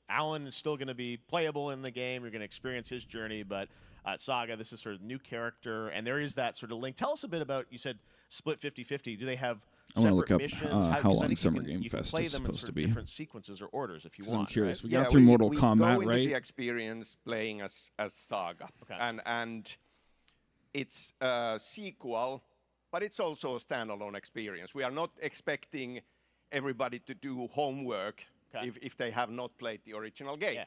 Alan is still going to be playable in the game. You're going to experience his journey, but Saga, this is sort of new character, and there is that sort of link. Tell us a bit about. You said split 50-50. Do they have I wanna separate look up, missions? how 'cause long I think Summer you can, Game you can Fest play is them in supposed sort to of be. different sequences or orders if you 'Cause I'm want. curious. Right? We got through Mortal we Kombat, go into right? the experience playing as Saga, and it's a sequel, but it's also a standalone experience. We are not expecting everybody to do homework if they have not played the original game.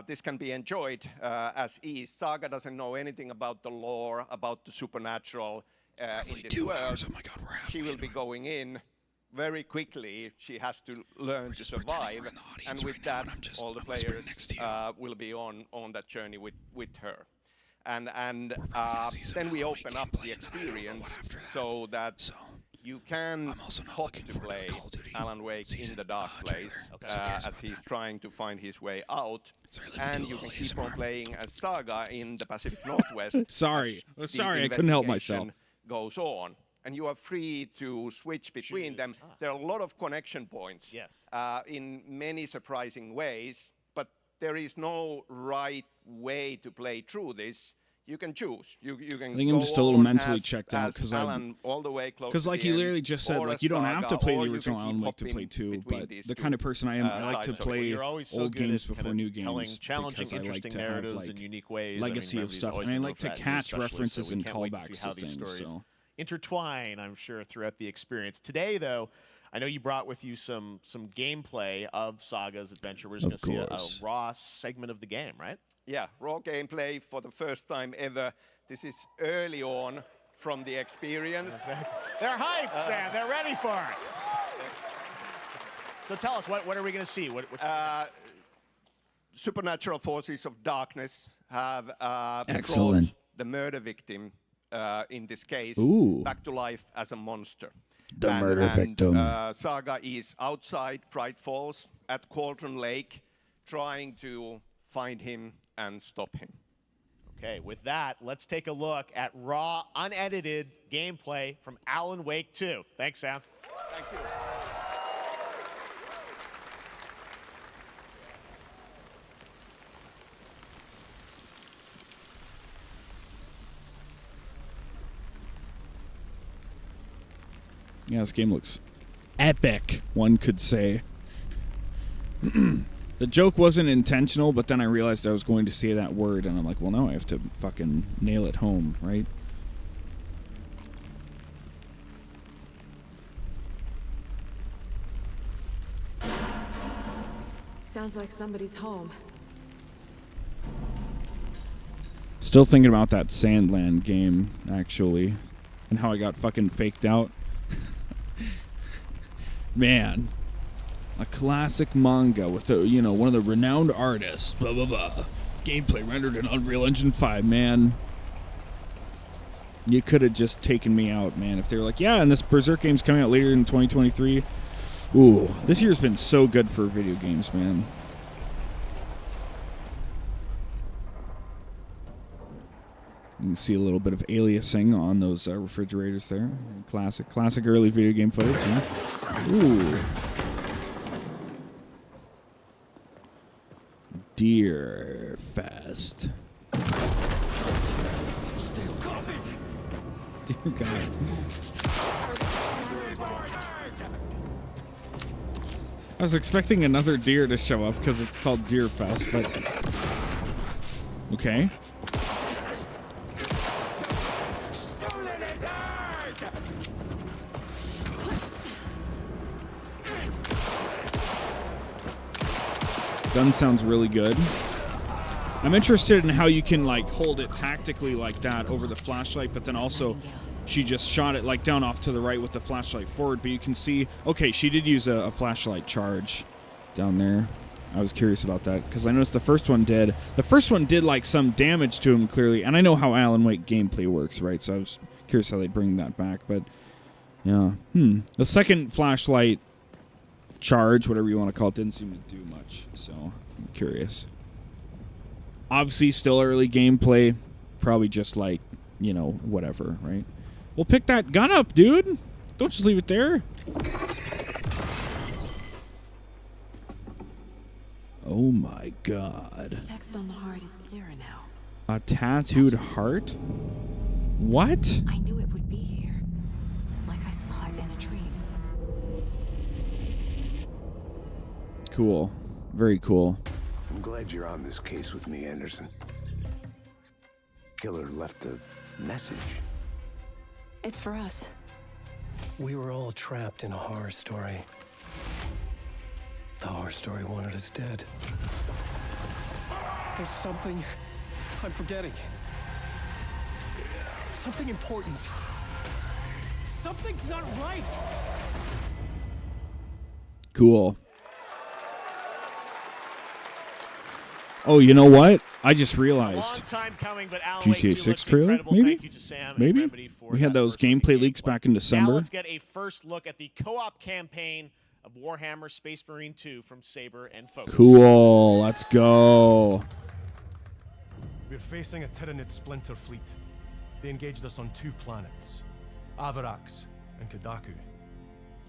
This can be enjoyed as is. Saga doesn't know anything about the lore, about the supernatural in this world. Oh my God, we're She will be going in very quickly. She has to learn to survive, and with that, all the players will be on that journey with her. And then we open up the experience so that you can opt to play Alan Wake in the dark place as he's trying to find his way out, and you can keep on playing as Saga in the Pacific Northwest. Sorry, as sorry, the I couldn't help myself. investigation goes on, and you are free to switch between them. There are a lot of connection points in many surprising ways, but there is no right way to play through this. You can choose. You can. I think I'm go just a little on mentally as checked out because Alan all the way close. like to you the literally end, just said, or like as you don't have to Saga, play or the you original can Alan keep Wake to play hopping two, between but these the two, kind of person I am, I like to titles. play You're always so old good games at before kind of new games challenging, because I like interesting to have narratives like in unique ways. legacy I mean, of Remedy's stuff, always and I been like to known for that, catch especially, so references we and can't wait to callbacks see how to these things. stories So. intertwine, I'm sure, throughout the experience. Today, though, I know you brought with you some gameplay of Saga's adventure. We're just going to see a raw segment of the game, right? Yeah, raw gameplay for the first time ever. This is early on from the experience. They're hyped, Sam. They're ready for it. So tell us, what are we going to see? supernatural forces of darkness have Excellent. brought the murder victim, in this case, Ooh. back to life as a monster. The murder victim. Saga is outside Bright Falls at Cauldron Lake, trying to find him and stop him. Okay, with that, let's take a look at raw, unedited gameplay from Alan Wake 2. Thanks, Sam. Thank you. Yeah, this game looks epic, one could say. The joke wasn't intentional, but then I realized I was going to say that word, and I'm like, well, now I have to fucking nail it home, right? Sounds like somebody's home. Still thinking about that SandLand game, actually, and how I got fucking faked out. Man, a classic manga with one of the renowned artists. Blah blah blah. Gameplay rendered in Unreal Engine 5. Man, you could have just taken me out, man. If they were like, yeah, and this Berserk game's coming out later in 2023. Ooh, this year's been so good for video games, man. You can see a little bit of aliasing on those refrigerators there. Classic early video game footage. Yeah? Ooh. Deer Fest. Dear God. I was expecting another deer to show up because it's called Deer Fest, but okay. Gun sounds really good. I'm interested in how you can like hold it tactically like that over the flashlight, but then also she just shot it like down off to the right with the flashlight forward, but you can see, okay, she did use a flashlight charge down there. I was curious about that because I noticed the first one did like some damage to him clearly, and I know how Alan Wake gameplay works, right? So I was curious how they bring that back, but yeah. The second flashlight charge, whatever you want to call it, didn't seem to do much, so I'm curious. Obviously still early gameplay, probably just like, whatever, right? Well, pick that gun up, dude. Don't just leave it there. Oh my God. The text on the heart is clearer now. A tattooed heart? What? I knew it would be here. Like I saw it in a dream. Cool. Very cool. I'm glad you're on this case with me, Anderson. Killer left a message. It's for us. We were all trapped in a horror story. The horror story wanted us dead. There's something I'm forgetting. Something important. Something's not right. Cool. Oh, you know what? I just realized. Long time coming, but Alan GTA 6 trailer, maybe? Thank you to Sam and Maybe? Remedy for We had that those first look at gameplay leaks back in Now December. let's get a first look at the co-op campaign of Warhammer Space Marine 2 from Saber and Focus. Cool. Let's go. We're facing a Tyranid splinter fleet. They engaged us on 2 planets, Avarax and Kadaku.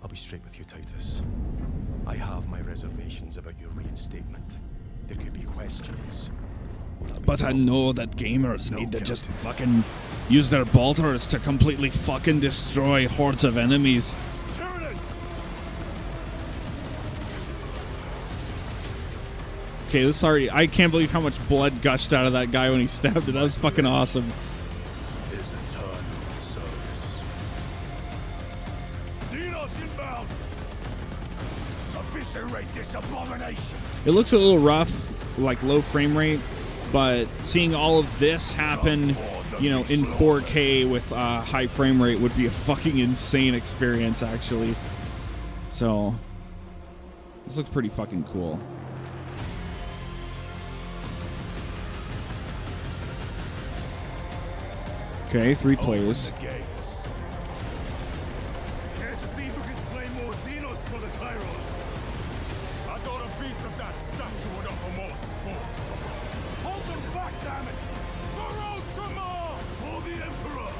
I'll be straight with you, Titus. I have my reservations about your reinstatement. There could be questions. But I know that gamers need to just fucking use their bolters to completely fucking destroy hordes of enemies. Okay, this already... I can't believe how much blood gushed out of that guy when he stabbed it. That was fucking awesome. Is a ton of service. Xenos inbound! Eviscerate this abomination! It looks a little rough, like low frame rate, but seeing all of this happen, you know, in 4K with high frame rate would be a fucking insane experience, actually. So, this looks pretty fucking cool. Okay, 3 players. Care to see who can slay more Xenos for the Chiron? I thought a piece of that statue would offer more sport. Hold them back, damn it! For Ultramar! For the Emperor!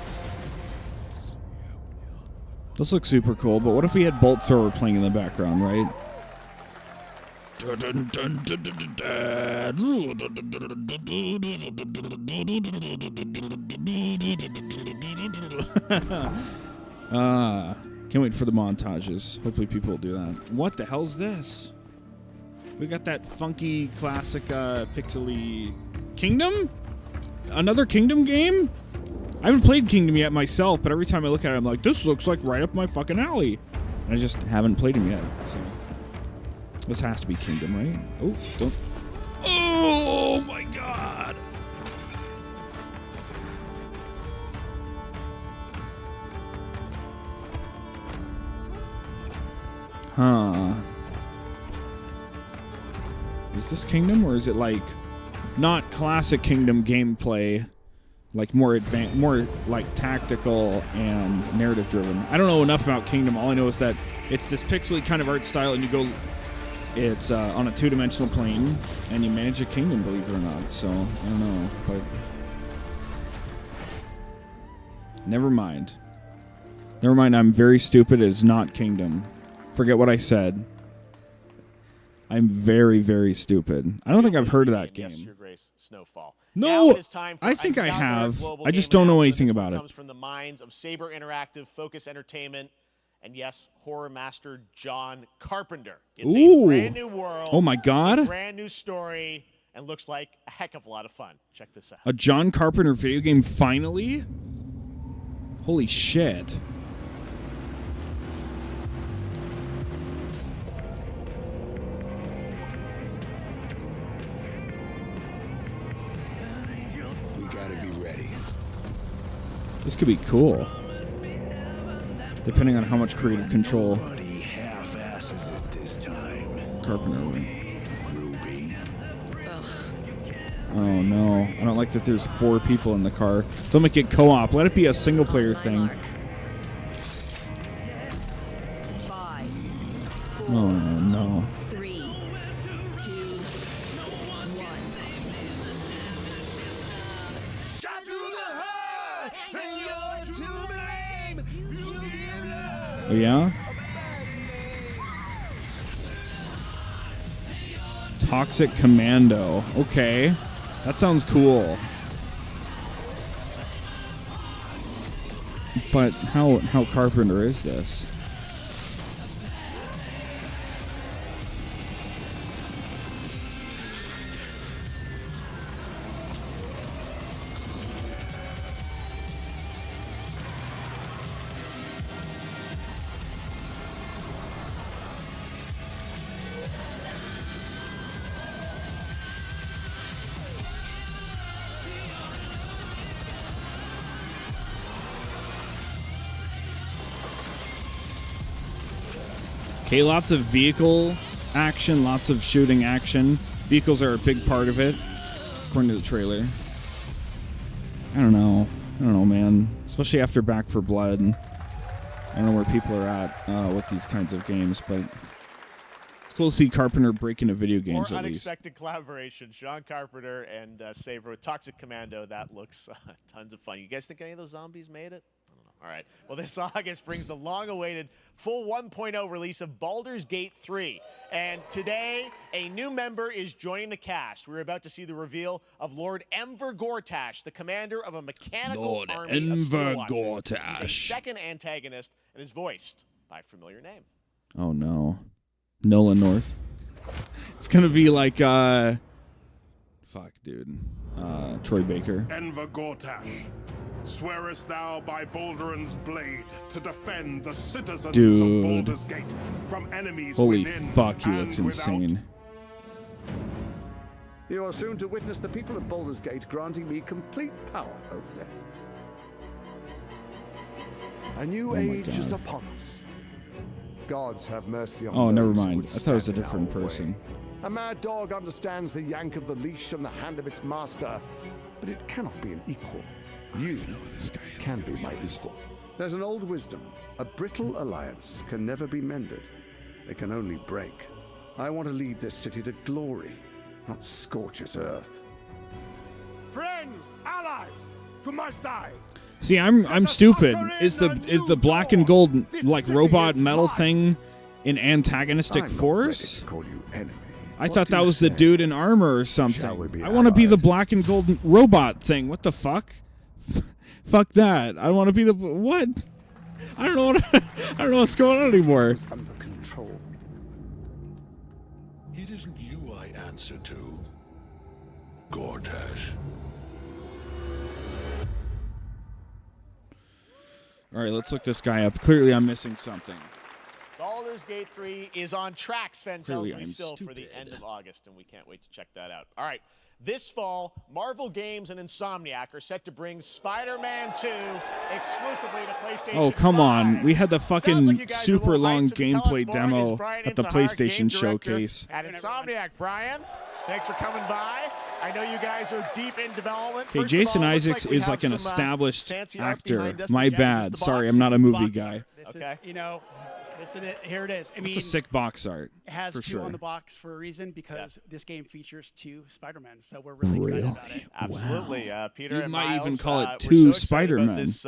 This looks super cool, but what if we had Bolt Thrower playing in the background, right? Can't wait for the montages. Hopefully people will do that. What the hell's this? We got that funky classic pixely Kingdom? Another Kingdom game? I haven't played Kingdom yet myself, but every time I look at it, I'm like, this looks like right up my fucking alley. And I just haven't played him yet, so... This has to be Kingdom, right? Oh, don't... Oh, my God! Huh. Is this Kingdom, or is it, like, not classic Kingdom gameplay, like more advanced, more, like, tactical and narrative-driven? I don't know enough about Kingdom. All I know is that it's this pixely kind of art style, and you go... It's on a 2-dimensional plane, and you manage a kingdom, believe it or not. So, I don't know, but... Never mind. Never mind, I'm very stupid. It is not Kingdom. Forget what I said. I'm very, very stupid. I don't think I've heard of that game. Yes, Your Grace, Snowfall. No, I think I have. I just don't know anything about it. Comes from the minds of Saber Interactive, Focus Entertainment, and yes, horror master John Carpenter. It's a brand new world. Oh my God. A brand new story, and looks like a heck of a lot of fun. Check this out. A John Carpenter video game finally? Holy shit. We gotta be ready. This could be cool. Depending on how much creative control half-asses it this time. Carpenter. Ruby. Oh no. I don't like that there's 4 people in the car. Don't make it co-op. Let it be a single player thing. 5, 4, Oh no. 3, 2, 1. Oh yeah? Toxic Commando. Okay. That sounds cool. But how Carpenter is this? Okay, lots of vehicle action, lots of shooting action. Vehicles are a big part of it, according to the trailer. I don't know, man. Especially after Back 4 Blood. I don't know where people are at with these kinds of games, but it's cool to see Carpenter break into video games More at least. unexpected collaboration. Sean Carpenter and Saber with Toxic Commando. That looks tons of fun. You guys think any of those zombies made it? All right. Well, this August brings the long-awaited full 1.0 release of Baldur's Gate 3. And today, a new member is joining the cast. We're about to see the reveal of Lord Enver Gortash, the commander of a mechanical army of Stillwatchers. He's a second antagonist and is voiced by a familiar name. Oh, no. Nolan North. It's going to be like, fuck, dude. Troy Baker. Enver Gortash, swearest thou by Baldur's blade to defend the citizens of Baldur's Gate from enemies Holy within fuck, he and looks without? insane. You are soon to witness the people of Baldur's Gate granting me complete power over them. A new age is upon us. Gods have mercy on Oh, never those who mind. would I thought it was a stand in different our way. person. A mad dog understands the yank of the leash from the hand of its master, but it cannot be an equal. You can be my equal. There's an old wisdom. A brittle alliance can never be mended. They can only break. I want to lead this city to glory, not scorch its earth. Friends, allies, to my side. See, I'm stupid. Is the black and gold like robot metal thing an antagonistic force? I thought that was the dude in armor or something. I want to be the black and gold robot thing. What the fuck? Fuck that. I want to be the what? I don't know what's going on anymore. Under control. It isn't you I answer to, Gortash. All right, let's look this guy up. Clearly, I'm missing something. Baldur's Gate 3 is on track, Sven tells Clearly, me, I'm still for the end of August, and we can't wait to check that out. All right, this fall, Marvel Games and Insomniac are set to bring Spider-Man 2 exclusively to PlayStation 5. Oh, come on. We had the fucking super long gameplay demo at the PlayStation showcase. At Insomniac, Brian, thanks for coming by. I know you guys are deep in development. Okay, Jason Isaacs is like an established actor. My bad. Sorry, I'm not a movie guy. Okay. You know, here it is. I mean, It's a sick box art. It has for 2 sure. on the box for a reason, because this game features 2 Spider-Men, so we're really excited about it. Absolutely. Peter You and might Miles, even call it we're 2 so excited Spider-Men. about this,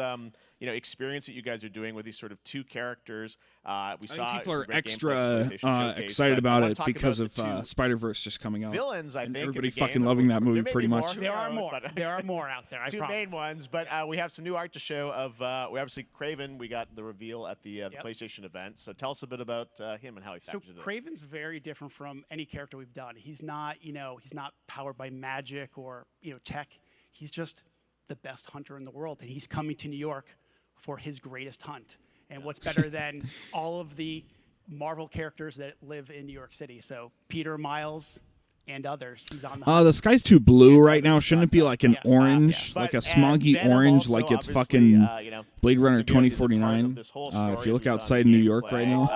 experience that you guys are doing with these sort of 2 characters. I think people are some great gameplay extra at the PlayStation Showcase, excited but I about wanna it talk because about of the 2 Spider-Verse just coming out. villains, I and think, everybody in the game. fucking loving that movie There may pretty be much. There are knows, more. but- There are more out there, I 2 promise. main ones, but we have some new art to show of, we obviously, Kraven, we got the reveal at the PlayStation event. So tell us a bit about him and how he So factors in. Kraven's very different from any character we've done. He's not, he's not powered by magic or, tech. He's just the best hunter in the world, and he's coming to New York for his greatest hunt. And what's better than all of the Marvel characters that live in New York City? So Peter, Miles, and others. He's on the The sky's too blue right now. Shouldn't it be like an orange, like a smoggy orange, like it's fucking Blade Runner 2049? If you look outside New York right now.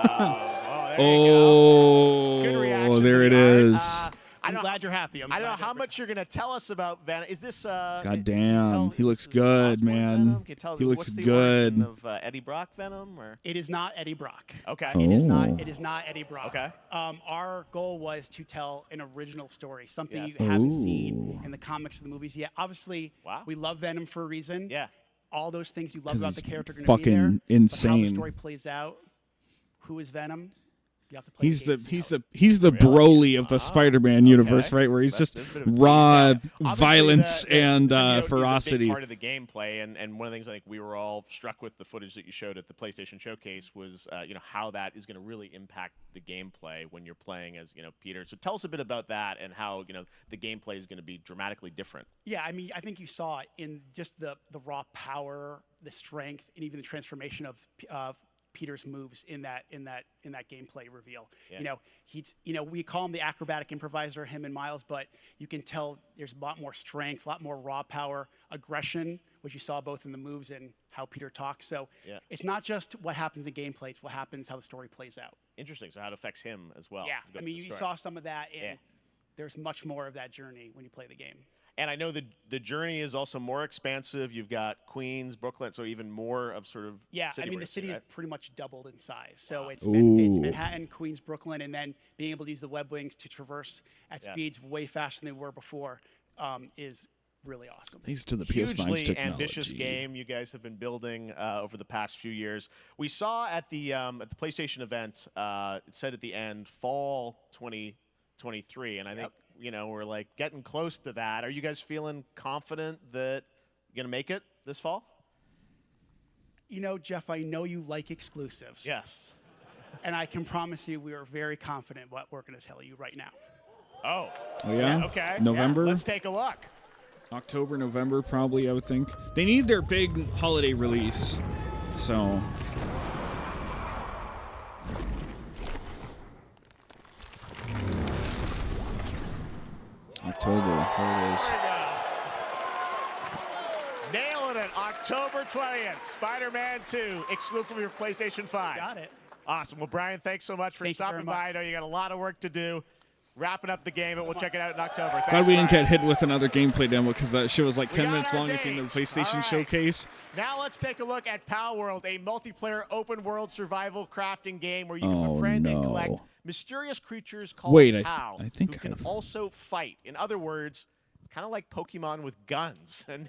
Oh, there it is. I'm glad you're happy. I don't know how much you're going to tell us about Venom. Is this... God damn, he looks good, man. He looks good. Of Eddie Brock Venom? Or? It is not Eddie Brock. Okay. It is not. Oh. It is not Eddie Brock. Okay. Our goal was to tell an original story, something you haven't seen in the comics or the movies yet. Obviously, we love Venom for a reason. Yeah. All those things you love about the character are going to be fucking there. But how the insane. story plays out, who is Venom? You have to play He's the Broly of the Spider-Man universe, right? Where he's just raw violence and ferocity. He's a big part of the gameplay, and one of the things I think we were all struck with the footage that you showed at the PlayStation Showcase was, how that is going to really impact the gameplay when you're playing as, Peter. So tell us a bit about that and how, the gameplay is going to be dramatically different. Yeah, I mean, I think you saw it in just the raw power, the strength, and even the transformation of Peter's moves in that gameplay reveal. Yeah. We call him the acrobatic improviser, him and Miles, but you can tell there's a lot more strength, a lot more raw power, aggression, which you saw both in the moves and how Peter talks. So it's not just what happens in gameplay, it's what happens, how the story plays out. Interesting. So how it affects him as well. Yeah, I mean, you saw some of that, and there's much more of that journey when you play the game. And I know the journey is also more expansive. You've got Queens, Brooklyn, so even more of sort of the city is pretty much doubled in size. So it's Manhattan, Queens, Brooklyn, and then being able to use the web wings to traverse at speeds way faster than they were before is really awesome. Thanks to the PS5's Hugely technology. ambitious game you guys have been building over the past few years. We saw at the PlayStation event, it said at the end, fall 2023, and I think we're like getting close to that. Are you guys feeling confident that you're gonna make it this fall? Jeff, I know you like exclusives. Yes. And I can promise you we are very confident what we're going to tell you right now. Oh yeah? Okay. November? Yeah, let's take a look. October, November, probably, I would think. They need their big holiday release. So... October, there it is. Nailing it, October 20th, Spider-Man 2, exclusively for PlayStation 5. Got it. Awesome. Well, Brian, thanks so much for stopping by. I know you got a lot of work to do. wrapping up the game, and we'll check it out in October. Thanks, Glad we didn't Brian. get hit with another gameplay demo because that shit was like 10 minutes our long at the end of the dates. PlayStation All right. showcase. Now let's take a look at Palworld, a multiplayer open-world survival crafting game where you can befriend and collect mysterious creatures called Pal, I think who can also fight. In other words, it's kind of like Pokemon with guns. And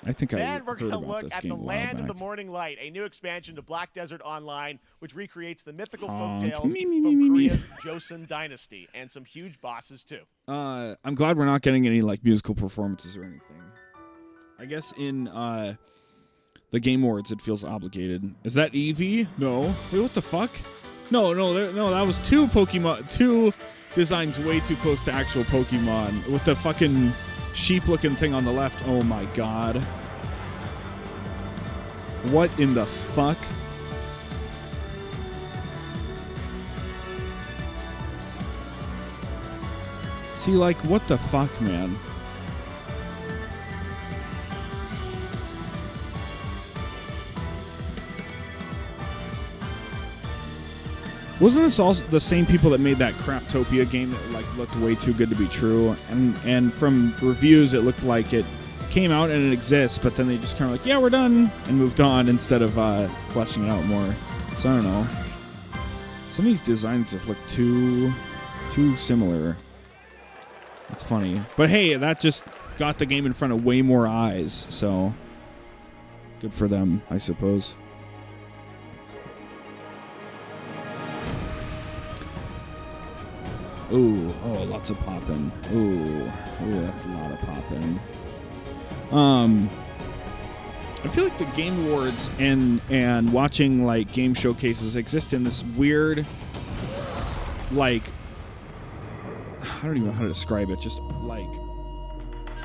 I think I then we're heard going to about look this at game the a while Land of the back. Morning Light, a new expansion to Black Desert Online, which recreates the mythical Honk. folktales Me. from Korea's Joseon Dynasty, and some huge bosses too. I'm glad we're not getting any like musical performances or anything. I guess in the Game Awards it feels obligated. Is that Eevee? No. Wait, what the fuck? No, that was two designs way too close to actual Pokemon with the fucking sheep-looking thing on the left. Oh my god. What in the fuck? See, like, what the fuck, man? Wasn't this also the same people that made that Craftopia game that like looked way too good to be true? And from reviews, it looked like it came out and it exists, but then they just kind of like, yeah, we're done, and moved on instead of fleshing it out more. So I don't know. Some of these designs just look too similar. It's funny, but hey, that just got the game in front of way more eyes, so good for them, I suppose. Ooh, oh, lots of popping. Ooh, that's a lot of popping. I feel like the Game Awards and watching like game showcases exist in this weird, like, I don't even know how to describe it. Just like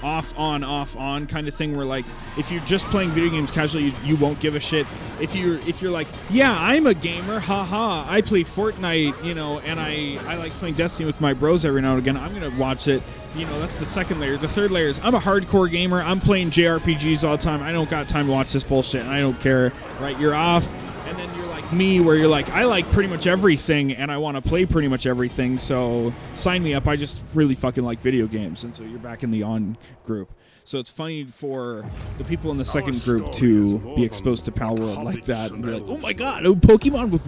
off on kind of thing where like if you're just playing video games casually, you won't give a shit. If you're like, yeah, I'm a gamer, haha, I play Fortnite, you know, and I like playing Destiny with my bros every now and again, I'm gonna watch it. You know, that's the second layer. The third layer is I'm a hardcore gamer, I'm playing JRPGs all the time, I don't got time to watch this bullshit and I don't care, right? You're off. And then you're like me, where you're like, I like pretty much everything, and I want to play pretty much everything, so sign me up. I just really fucking like video games. And so you're back in the on group. So it's funny for the people in the second group to be exposed to Palworld like that and be like, oh my god, Pokemon with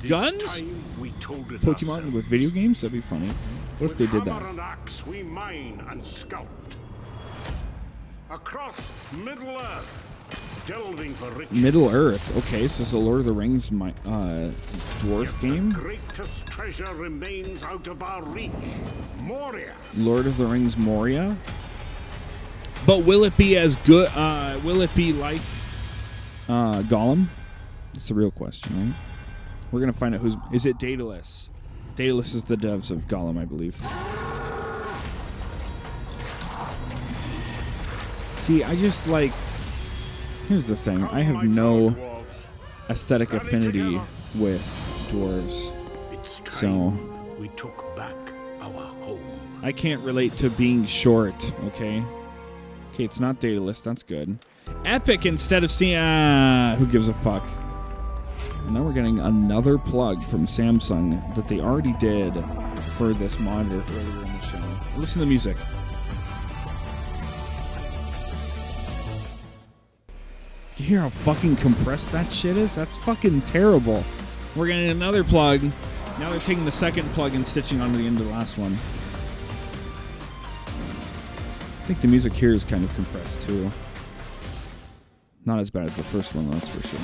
guns? Pokemon with video games? That'd be funny. What if they did that? Hammer and axe we mine and scout. Across Middle-earth, delving for riches. Middle-earth. Okay, so it's a Lord of the Rings dwarf game? The greatest treasure remains out of our reach. Moria. Lord of the Rings Moria? But will it be as good? Will it be like Gollum? That's the real question, right? We're going to find out who's... Is it Daedalus? Daedalus is the devs of Gollum, I believe. See, I just like... Here's the thing. I have no aesthetic affinity with dwarves. So... We took back our home. I can't relate to being short, okay? Okay, it's not Daedalus. That's good. Epic instead of who gives a fuck? And now we're getting another plug from Samsung that they already did for this monitor earlier in the show. Listen to the music. You hear how fucking compressed that shit is? That's fucking terrible. We're getting another plug. Now they're taking the second plug and stitching onto the end of the last one. I think the music here is kind of compressed too. Not as bad as the first one, that's for sure.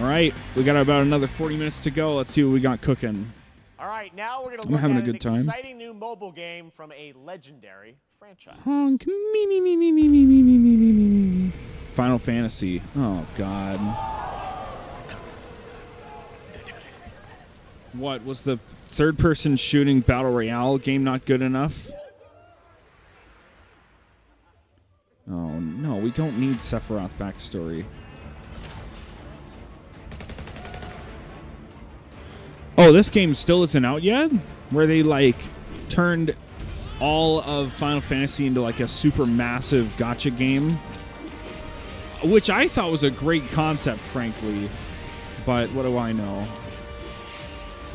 All right, we got about another 40 minutes to go. Let's see what we got cooking. All right, now we're going to I'm look having at a good time. an exciting new mobile game from a legendary franchise. Honk, me. Final Fantasy. Oh, God. What, was the third-person shooting Battle Royale game not good enough? Oh, no, we don't need Sephiroth's backstory. Oh, this game still isn't out yet? Where they, like, turned all of Final Fantasy into, like, a super massive gacha game? Which I thought was a great concept, frankly. But what do I know?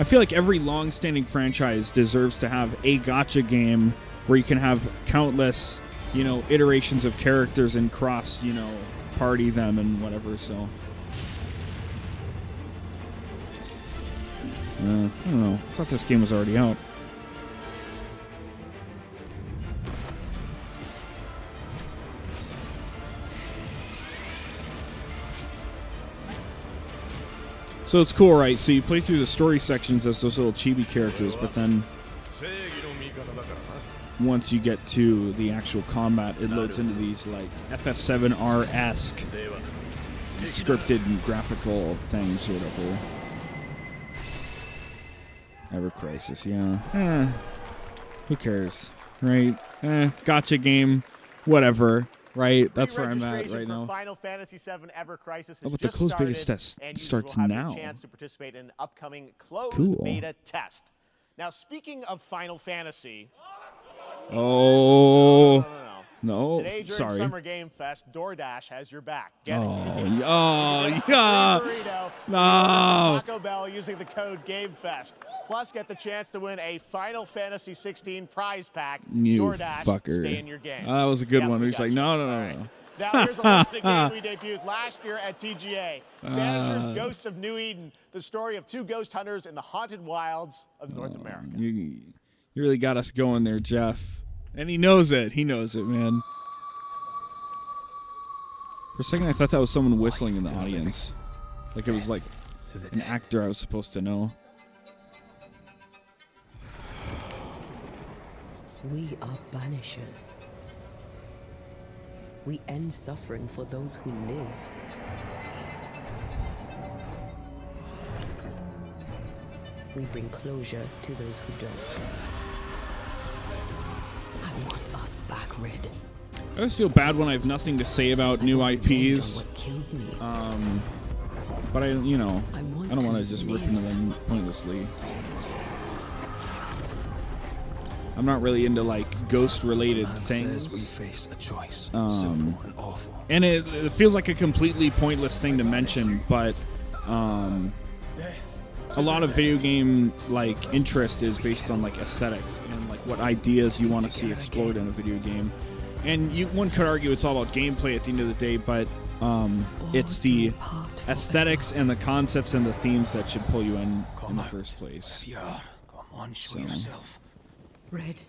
I feel like every long-standing franchise deserves to have a gacha game where you can have countless, you know, iterations of characters and cross, you know, party them and whatever. So I don't know. I thought this game was already out. So it's cool, right? So you play through the story sections as those little chibi characters, but then once you get to the actual combat, it loads into these like FF7R-esque scripted and graphical things or whatever. Ever Crisis, yeah. Who cares, right? Gotcha game, whatever. Right, that's where I'm at right now. Final Fantasy VII Ever Crisis has but the closed beta starts now. Your chance to participate in an upcoming closed beta test. Now, speaking of Final Fantasy. Oh. No. Today during Summer Game Fest, DoorDash has your back. Get it? Yeah. No. Taco Bell using the code GameFest. Plus, get the chance to win a Final Fantasy 16 prize pack. You DoorDash, fucker. stay in your game. That was a good one. He's like, no. Now, here's a look at the game we debuted last year at TGA. Banishers Ghosts of New Eden, the story of two ghost hunters in the haunted wilds of North America. You really got us going there, Jeff. And he knows it. He knows it, man. For a second, I thought that was someone whistling in the audience. Like it was like an actor I was supposed to know. We are Banishers. We end suffering for those who live. We bring closure to those who don't. I want us back, Red. I always feel bad when I have nothing to say about new IPs. But I don't want to just rip into them pointlessly. I'm not really into like ghost-related things. We face a choice, simple and awful. And it feels like a completely pointless thing to mention, but a lot of video game like interest is based on like aesthetics and like what ideas you want to see explored in a video game. And one could argue it's all about gameplay at the end of the day, but it's the aesthetics and the concepts and the themes that should pull you in the first place. Come on, show yourself. Red.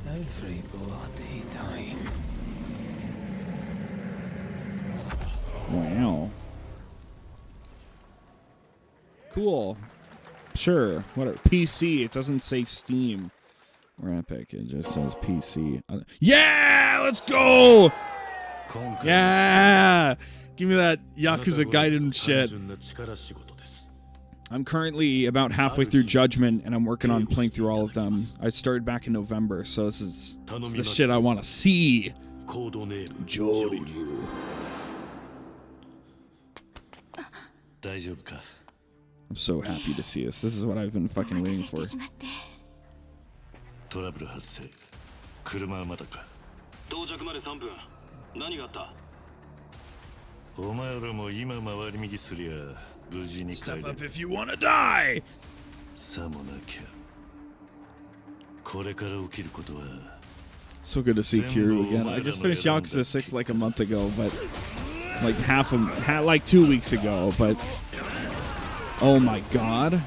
Every bloody time. Wow. Cool. Sure. Whatever. PC. It doesn't say Steam or Epic. It just says PC. Yeah! Let's go! Yeah! Give me that Yakuza Gaiden shit. I'm currently about halfway through Judgment, and I'm working on playing through all of them. I started back in November, so this is the shit I want to see. Jory. I'm so happy to see this. This is what I've been fucking waiting for. Step up if you want to die! So good to see Kiryu again. I just finished Yakuza 6 like a month ago, but like 2 weeks ago, but oh my god.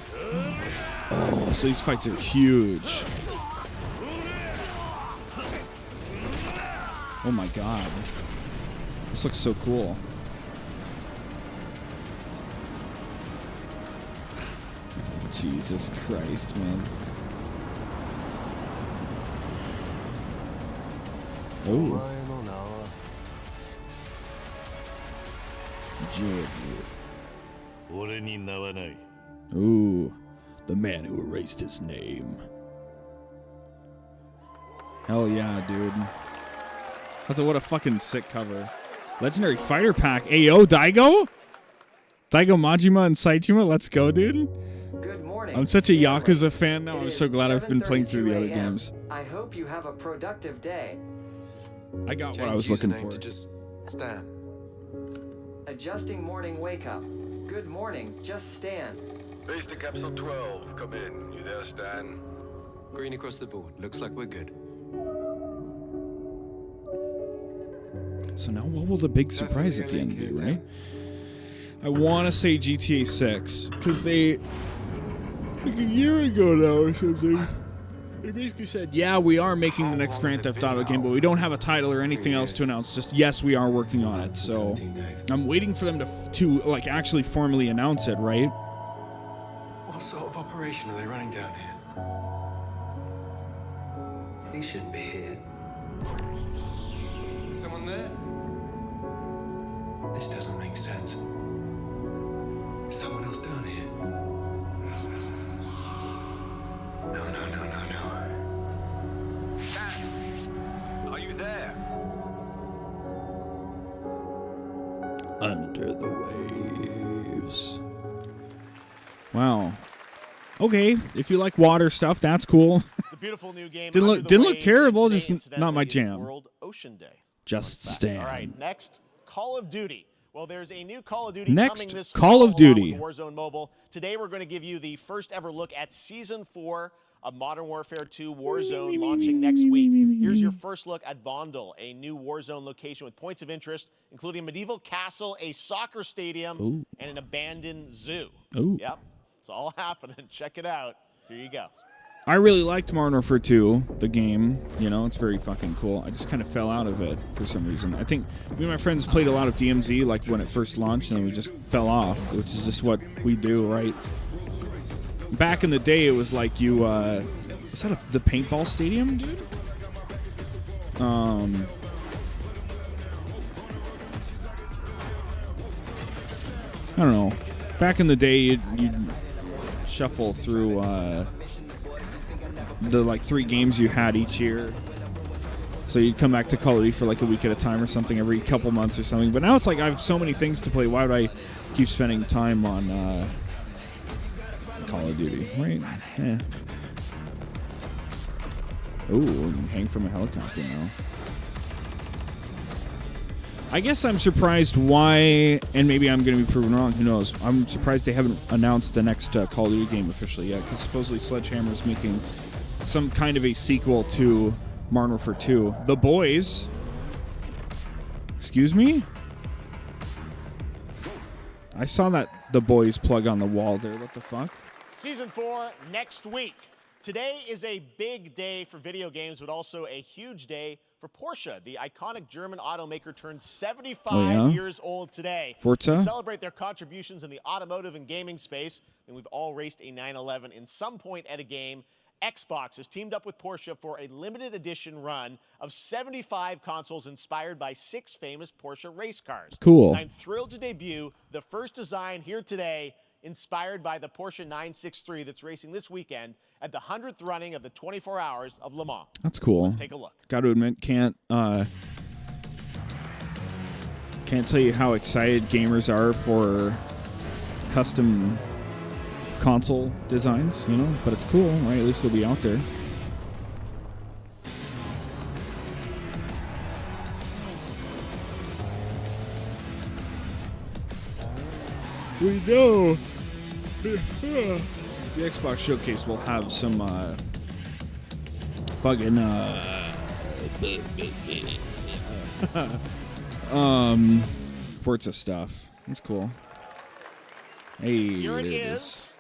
Oh, so these fights are huge. Oh my god. This looks so cool. Jesus Christ, man. Oh. Ooh. The man who erased his name. Hell yeah, dude. What a fucking sick cover. Legendary Fighter Pack. Ayo, Daigo? Daigo Majima and Saitama? Let's go, dude. Good morning. I'm such a Yakuza fan now. I'm so glad I've been playing through the other games. I hope you have a productive day. I got what I was looking for. To just stand. Adjusting morning wake up. Good morning, just stand. Base to Capsule 12, come in. You there, Stan? Green across the board. Looks like we're good. So now what will the big surprise at the end be, right? I want to say GTA 6, because they, like a year ago now or something, they basically said, yeah, we are making the next Grand Theft Auto game, but we don't have a title or anything else to announce, just yes, we are working on it. So I'm waiting for them to like actually formally announce it, right? What sort of operation are they running down here? He shouldn't be here. Is someone there? This doesn't make sense. Is someone else down here? No. Stan! Are you there? Under the waves. Wow. Okay, if you like water stuff, that's cool. It's a beautiful new game. didn't look terrible, just not my jam. World Ocean Day. Just Stan. All right, next, Call of Duty. Well, there's a new Call of Duty coming this Call of Duty. along with Warzone Mobile. Today, we're going to give you the first ever look at Season 4 of Modern Warfare 2 Warzone launching next week. Here's your first look at Vondel, a new Warzone location with points of interest, including a medieval castle, a soccer stadium, and an abandoned zoo. Ooh. Yep, it's all happening. Check it out. Here you go. I really liked Modern Warfare 2, the game. You know, it's very fucking cool. I just kind of fell out of it for some reason. I think me and my friends played a lot of DMZ, like when it first launched, and we just fell off, which is just what we do, right? Back in the day, it was like you, was that the paintball stadium, dude? I don't know. Back in the day, you'd shuffle through, the like 3 games you had each year. So you'd come back to Call of Duty for like a week at a time or something every couple months or something. But now it's like I have so many things to play. Why would I keep spending time on Call of Duty? Right? Yeah. Ooh, you can hang from a helicopter now. I guess I'm surprised why, and maybe I'm going to be proven wrong, who knows. I'm surprised they haven't announced the next Call of Duty game officially yet, because supposedly Sledgehammer is making some kind of a sequel to Modern Warfare 2. The Boys. Excuse me? I saw that The Boys plug on the wall there. What the fuck? Season 4 next week. Today is a big day for video games, but also a huge day for Porsche. The iconic German automaker turns 75 years old today. Forza? To celebrate their contributions in the automotive and gaming space, and we've all raced a 911 in some point at a game, Xbox has teamed up with Porsche for a limited edition run of 75 consoles inspired by 6 famous Porsche race cars. Cool. I'm thrilled to debut the first design here today, inspired by the Porsche 963 that's racing this weekend at the 100th running of the 24 Hours of Le Mans. That's cool. Let's take a look. Got to admit, can't tell you how excited gamers are for custom console designs, you know? But it's cool, right? At least it'll be out there. We know the Xbox Showcase will have some fucking Forza stuff. That's cool. Hey, here it is.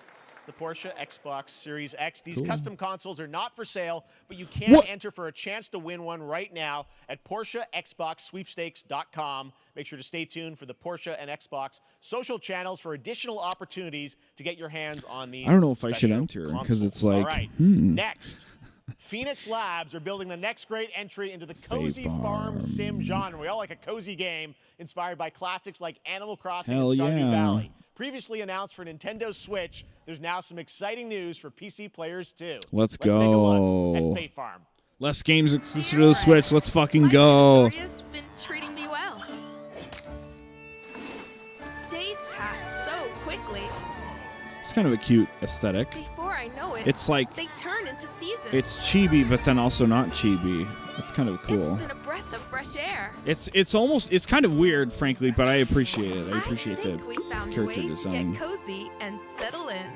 The Porsche Xbox Series X. These custom consoles are not for sale, but you can enter for a chance to win one right now at PorscheXboxSweepstakes.com. Make sure to stay tuned for the Porsche and Xbox social channels for additional opportunities to get your hands on these. I don't know if I should enter because it's like, all right, next. Phoenix Labs are building the next great entry into the cozy farm sim genre. We all like a cozy game inspired by classics like Animal Crossing and Stardew Valley. Previously announced for Nintendo Switch, there's now some exciting news for PC players too. Let's go. Take a look at Faefarm. Less games exclusive to the Switch. Let's fucking go. Victoria's been treating me well. Days pass so quickly. It's kind of a cute aesthetic. Before I know it, it's like they turn into seasons. It's chibi, but then also not chibi. It's kind of cool. It's been a breath of fresh air. It's kind of weird, frankly, but I appreciate it. I appreciate the we found character a way design. To get cozy and settle in.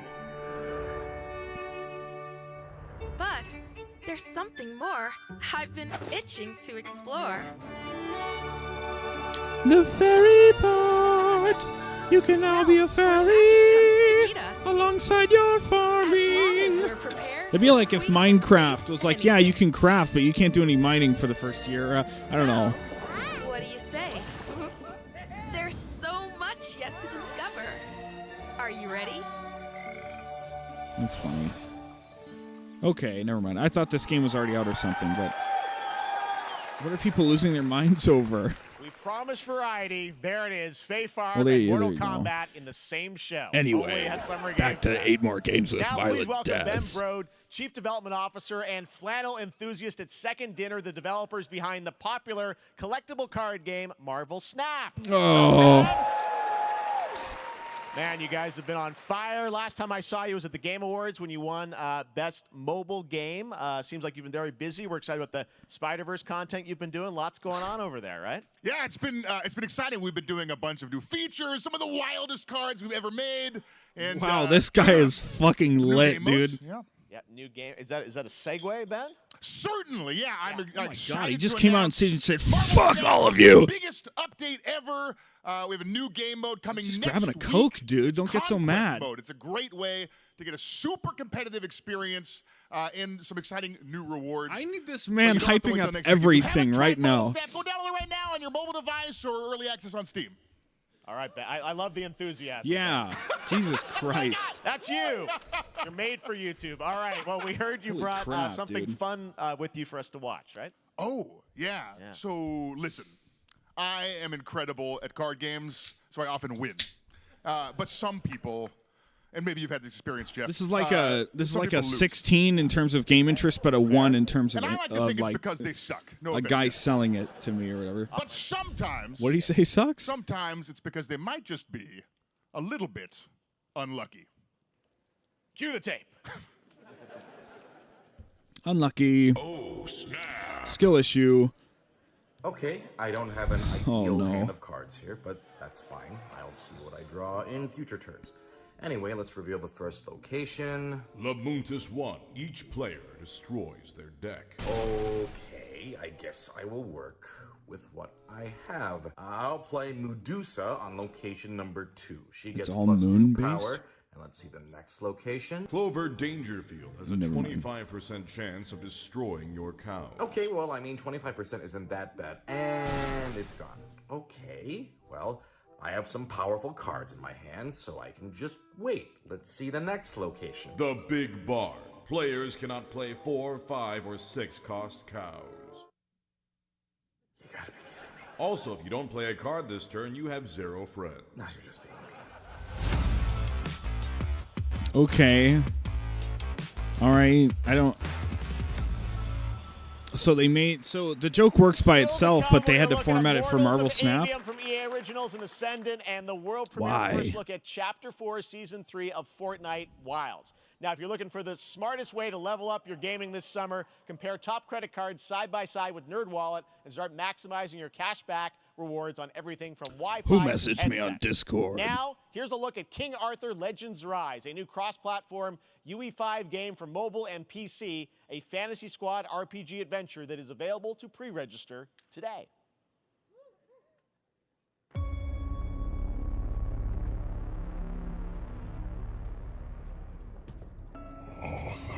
something more I've been itching to explore. The fairy part. You can now be a fairy alongside your farming. It'd be like if Minecraft was like, yeah, you can craft, but you can't do any mining for the first year. I don't know. What do you say? There's so much yet to discover. Are you ready? That's funny. Okay, never mind. I thought this game was already out or something, but what are people losing their minds over? We promised variety. There it is. Faefarm Well, and Mortal Kombat in the same show. Anyway, back to 8 more games with now, violent please welcome deaths. Ben Brode, Chief Development Officer and flannel enthusiast at Second Dinner, the developers behind the popular collectible card game Marvel Snap. Oh. Man, you guys have been on fire. Last time I saw you was at the Game Awards when you won Best Mobile Game. Seems like you've been very busy. We're excited about the Spider-Verse content you've been doing. Lots going on over there, right? Yeah, it's been exciting. We've been doing a bunch of new features, some of the wildest cards we've ever made. And Wow, this guy is fucking lit, dude. Yeah. Yeah, new game. Is that a segue, Ben? Certainly, yeah. I'm excited. God, he just came out on stage and said, "Fuck all of you." Biggest update ever. We have a new game mode coming Just next grabbing a week. Coke, dude. Don't get so Conquest mad. Mode. It's a great way to get a super competitive experience and some exciting new rewards. I need this man hyping up everything right now. Go download it right now on your mobile device or early access on Steam. All right, Ben. I love the enthusiasm. Yeah. Jesus Christ. That's you. You're made for YouTube. All right. Well, we heard you Holy brought crap, something dude. fun with you for us to watch, right? Oh, yeah. So, listen. I am incredible at card games, so I often win. But some people, and maybe you've had this experience, Jeff. This is like a some people lose. 16 in terms of game interest, but a 1 in terms of And I like to think it's because they suck. No a offense. guy selling it to me or whatever. But sometimes. What did he say? Sucks? Sometimes it's because they might just be a little bit unlucky. Cue the tape. Unlucky. Oh, snap. Skill issue. Okay, I don't have an Oh, ideal no. hand of cards here, but that's fine. I'll see what I draw in future turns. Anyway, let's reveal the first location. Lamuntis 1. Each player destroys their deck. Okay, I guess I will work with what I have. I'll play Medusa on location number 2. She gets all plus 2 moon-based? power. And let's see the next location. Clover Dangerfield has a Never mind. 25% chance of destroying your cow. Okay, well, I mean, 25% isn't that bad. And it's gone. Okay, well, I have some powerful cards in my hand, so I can just wait. Let's see the next location. The Big Barn. Players cannot play 4, 5, or 6 cost cows. You gotta be kidding me. Also, if you don't play a card this turn, you have 0 friends. No, you're just being mean. Okay. All right. I don't. So they made. So the joke works by itself, but they had to format it for Marvel Snap. From EA Originals and Ascendant, and the world premiere Why? first look at Chapter 4, Season 3 of Fortnite Wilds. Now, if you're looking for the smartest way to level up your gaming this summer, compare top credit cards side by side with NerdWallet and start maximizing your cash back rewards on everything from Wi-Fi Who to messaged me on headsets. Discord? Now, here's a look at King Arthur Legends Rise, a new cross-platform UE5 game for mobile and PC, a Fantasy Squad RPG adventure that is available to pre-register today. Arthur,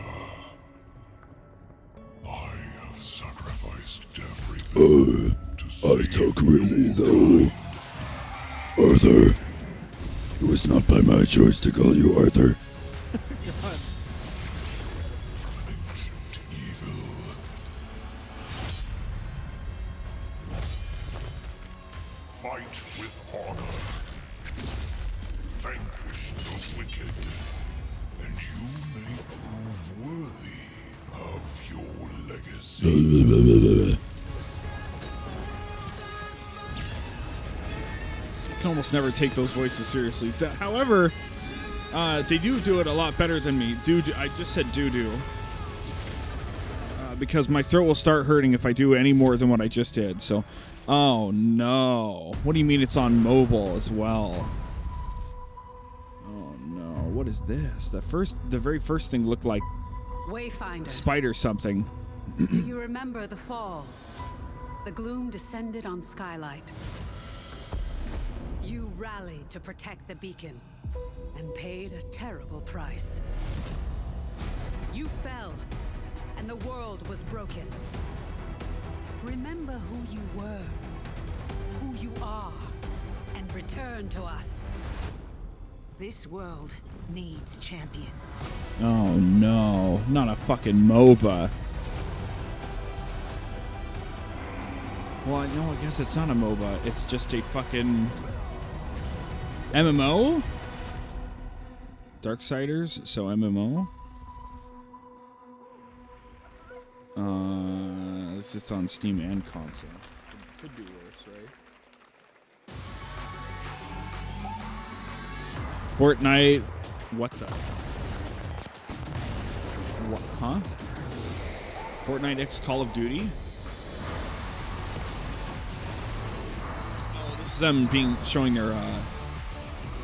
I have sacrificed everything I talk really though. Arthur, it was not by my choice to call you Arthur. Fight with honor. Vanquish the wicked, and you may prove worthy of your legacy. I can almost never take those voices seriously. However, they do it a lot better than me. I just said doo-doo. Because my throat will start hurting if I do any more than what I just did. So, oh no. What do you mean it's on mobile as well? Oh no. What is this? The very first thing looked like Wayfinder. spider something. Do you remember the fall? The gloom descended on Skylight. You rallied to protect the beacon and paid a terrible price. You fell, and the world was broken. Remember who you were, who you are, and return to us. This world needs champions. Oh no, not a fucking MOBA. Well, no, I guess it's not a MOBA. It's just a fucking MMO? Darksiders, so MMO? It's on Steam and console. Could be worse, right? Fortnite. What the? What? Huh? Fortnite X Call of Duty? Oh, this is them showing their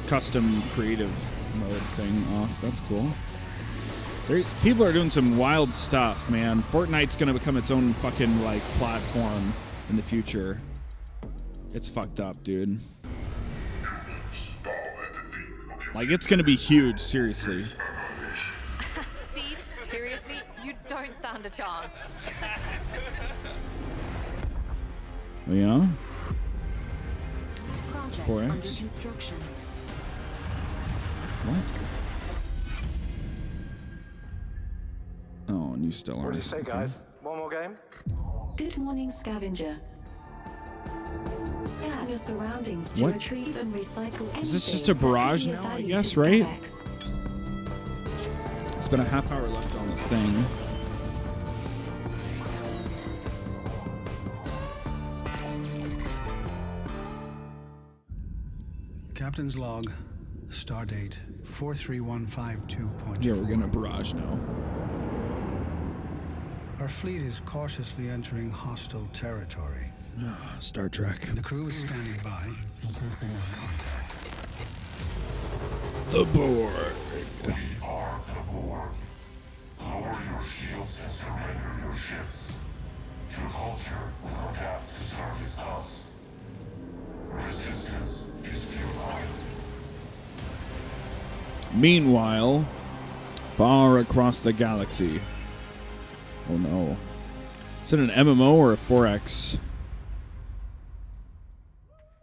custom creative mode thing off. That's cool. People are doing some wild stuff, man. Fortnite's gonna become its own fucking like platform in the future. It's fucked up, dude. Like, it's gonna be huge, seriously. Steve, seriously, you don't stand a chance. Yeah? Project 4X? under construction. What? Oh, new Stellaris. What do you say, guys? One more game? Good morning, Scavenger. Scan your surroundings to What? retrieve and recycle anything. Is this just a barrage now, I guess, right? It's been a half hour left on the thing. Captain's log, stardate 43152.4. Yeah, we're gonna barrage now. Our fleet is cautiously entering hostile territory. Star Trek. The crew is standing by. The Borg. We are the Borg. Lower your shields and surrender your ships. Your culture will adapt to service us. Resistance is futile. Meanwhile, far across the galaxy. Oh no. Is it an MMO or a 4X?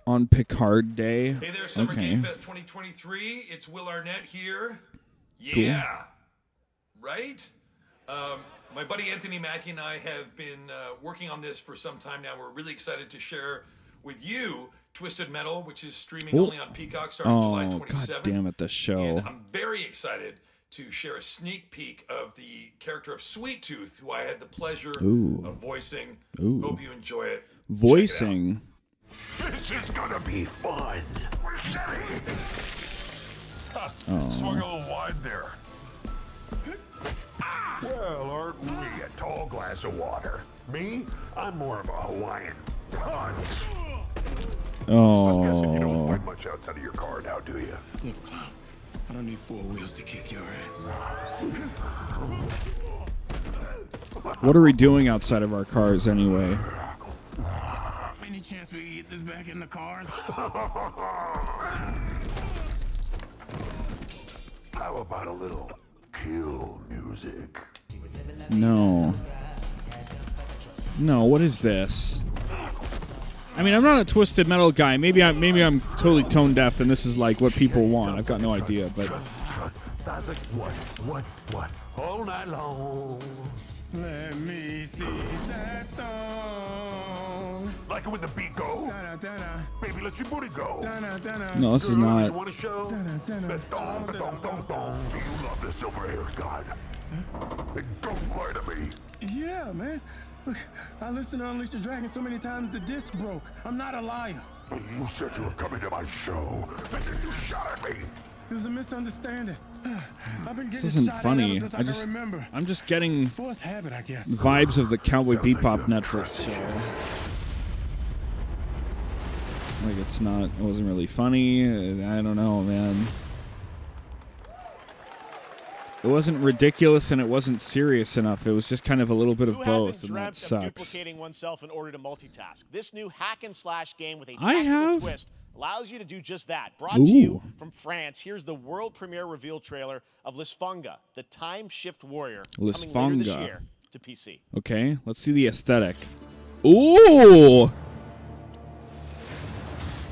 On Picard Day? Hey there, Summer Game Fest 2023. It's Will Arnett here. Cool. Yeah. Right? My buddy Anthony Mackie and I have been working on this for some time now. We're really excited to share with you Twisted Metal, which is streaming only on Peacock starting July 27th. God damn it, the show. And I'm very excited to share a sneak peek of the character of Sweet Tooth, who I had the pleasure of voicing. Hope you enjoy it. Voicing? This is gonna be fun. Oh. Swung a little wide there. Well, aren't we a tall glass of water? Me? I'm more of a Hawaiian punch. I'm guessing you don't find much outside of your car now, do you? Look, Clown, I don't need 4 wheels to kick your ass. What are we doing outside of our cars anyway? Any chance we get this back in the cars? How about a little kill music? No. No, what is this? I mean, I'm not a Twisted Metal guy. Maybe I'm totally tone deaf and this is like what people want. I've got no idea, but That's like what? All night long. Let me see that thong. Like it when the beat go. Baby, let your booty go. No, this is not. You want to show? The thong, the thong, thong, thong. Do you love the silver-haired god? Don't lie to me. Yeah, man. Look, I listened to Unleash the Dragon so many times the disc broke. I'm not a liar. But you said you were coming to my show, and then you shot at me. It was a misunderstanding. I've been This getting isn't shot funny. at ever since I can remember. I'm just getting It's forced habit, I guess. vibes of the Cowboy Bebop Netflix show. Like it wasn't really funny. I don't know, man. It wasn't ridiculous and it wasn't serious enough. It was just kind of a little bit of Who both, hasn't and that dreamt of sucks. duplicating oneself in order to multitask? This new hack and slash game with a I tactical have. twist allows you to do just that. Brought to you from France, here's the world premiere reveal trailer of Lisfunga, the time shift warrior, coming later this Lisfunga. year to PC. Okay, let's see the aesthetic. Ooh!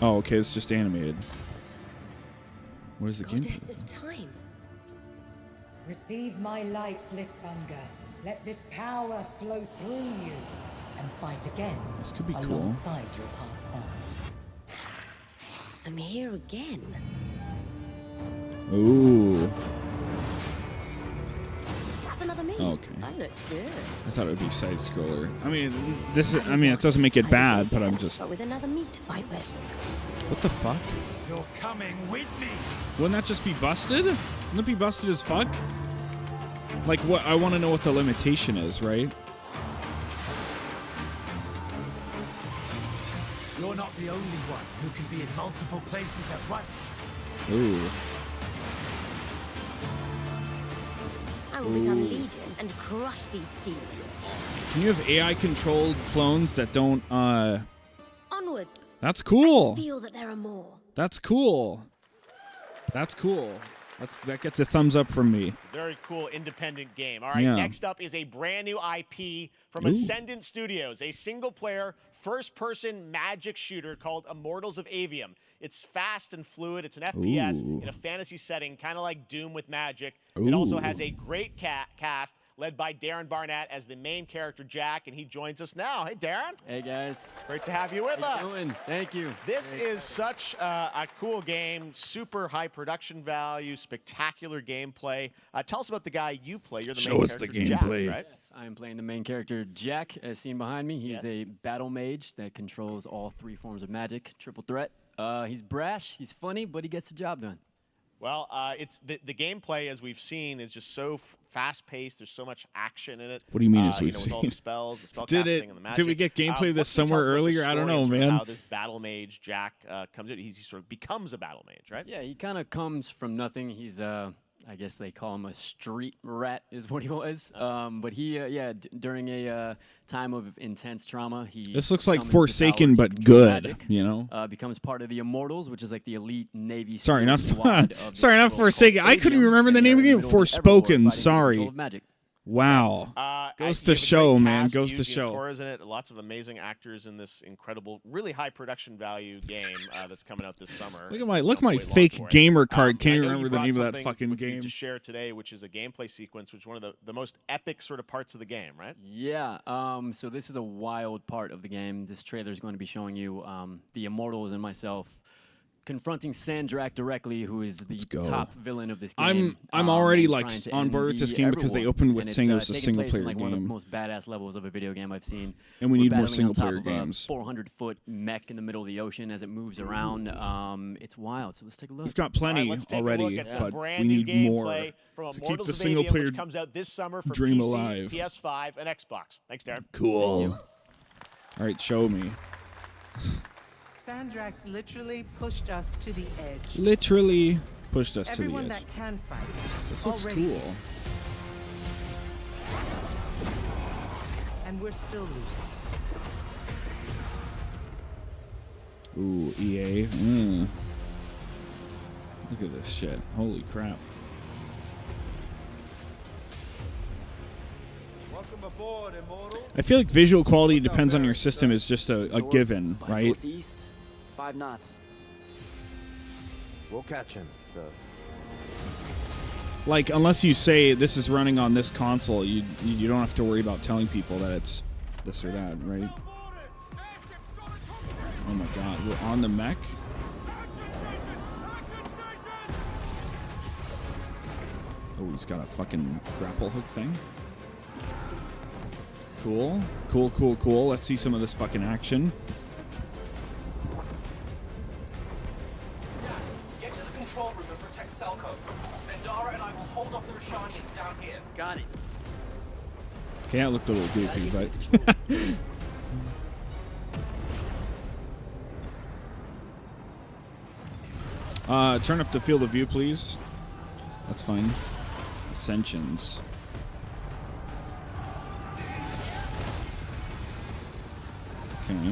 Oh, okay, it's just animated. What is the game? Goddess of time. Receive my light, Lisfunga. Let this power flow through you, and fight again. This could be cool. Alongside your past selves. I'm here again. Ooh. That's another me. Okay. I look good. I thought it would be side scroller. I mean, it doesn't make it bad, but I'm just. But with another me to fight with. What the fuck? You're coming with me. Wouldn't that just be busted? Wouldn't it be busted as fuck? Like, what? I want to know what the limitation is, right? You're not the only one who can be in multiple places at once. Ooh. I will become Legion and crush these demons. Can you have AI-controlled clones that don't, Onwards. That's cool. I feel that there are more. That's cool. That's cool. That gets a thumbs up from me. Very cool independent game. All right, Yeah. next up is a brand new IP from Ooh. Ascendant Studios, a single-player, first-person magic shooter called Immortals of Aveum. It's fast and fluid. It's an FPS Ooh. in a fantasy setting, kind of like Doom with magic. It also Ooh. has a great cast led by Darren Barnett as the main character, Jack, and he joins us now. Hey, Darren. Hey, guys. Great to have you with How you us. doing? Thank you. This is such a cool game, super high production value, spectacular gameplay. Tell us about the guy you play. You're the Show main us the character, Jack, gameplay. right? Yes, I am playing the main character, Jack, as seen behind me. He's a battle mage that controls all 3 forms of magic, triple threat. He's brash, he's funny, but he gets the job done. Well, it's the gameplay, as we've seen, is just so fast-paced. There's so much action in it. What do you mean, as you we've know, with all seen? the spells, the spell Did casting, and the magic. Did we get gameplay of this what can you tell somewhere us about the earlier? I don't know, story and sort of man. How this battle mage Jack comes in, he sort of becomes a battle mage, right? Yeah, he kind of comes from nothing. He's, I guess they call him a street rat, is what he was. But he, during a time of intense trauma, he. This looks like summons the Forsaken, power to but control good, magic, you know? becomes part of the Immortals, which is like the elite Navy. Sorry, SEAL not squad of the sorry, not world Forsaken. called I couldn't even Aveum, remember the and name of they're the in game. the middle of Evermore Forspoken. fighting for Sorry. control of magic. Wow. Goes You to have a show, great man. cast. Goes to Yuzi show. Torres in it. Lots of amazing actors in this incredible, really high production value game that's coming out this summer. Look at my fake gamer card. Can't even remember the name of that fucking with you game. to share today, which is a gameplay sequence, which is one of the most epic sort of parts of the game, right? Yeah, so this is a wild part of the game. This trailer is going to be showing you the Immortals and myself confronting Sandrak directly, who is the top villain of this game. I'm already and like trying to on board with end this the game because they Everwar. opened with And saying it it's, was a taking single place in, player like, one of the game. most badass levels of a video game I've seen. And we We're need more battling on single top player of a games. 400-foot mech in the middle of the ocean as it moves around. It's wild. So let's take a look. We've got plenty Let's take a already, look at some but brand we new need more gameplay from to keep Immortals the of single Aveum, player which comes out this summer for dream PC, alive. PS5, and Xbox. Thanks, Darren. Cool. All right, show me. Sandrax literally pushed us to the edge. Literally pushed us Everyone to the edge. that can fight. This looks already cool. is. And we're still losing. Ooh, EA. Look at this shit. Holy crap. Welcome aboard, Immortal. I feel like visual quality depends on your system is just a given, right? Northeast, 5 knots. We'll catch him, so. Like, unless you say this is running on this console, you don't have to worry about telling people that it's this or that, right? Oh my god, we're on the mech? Oh, he's got a fucking grapple hook thing. Cool. Cool, cool, cool. Let's see some of this fucking action. Get to the control room and protect Selco. Zendara and I will hold off the Rashanians down here. Got it. Okay, that looked a little goofy, but... turn up the field of view, please. That's fine. Ascensions. Okay.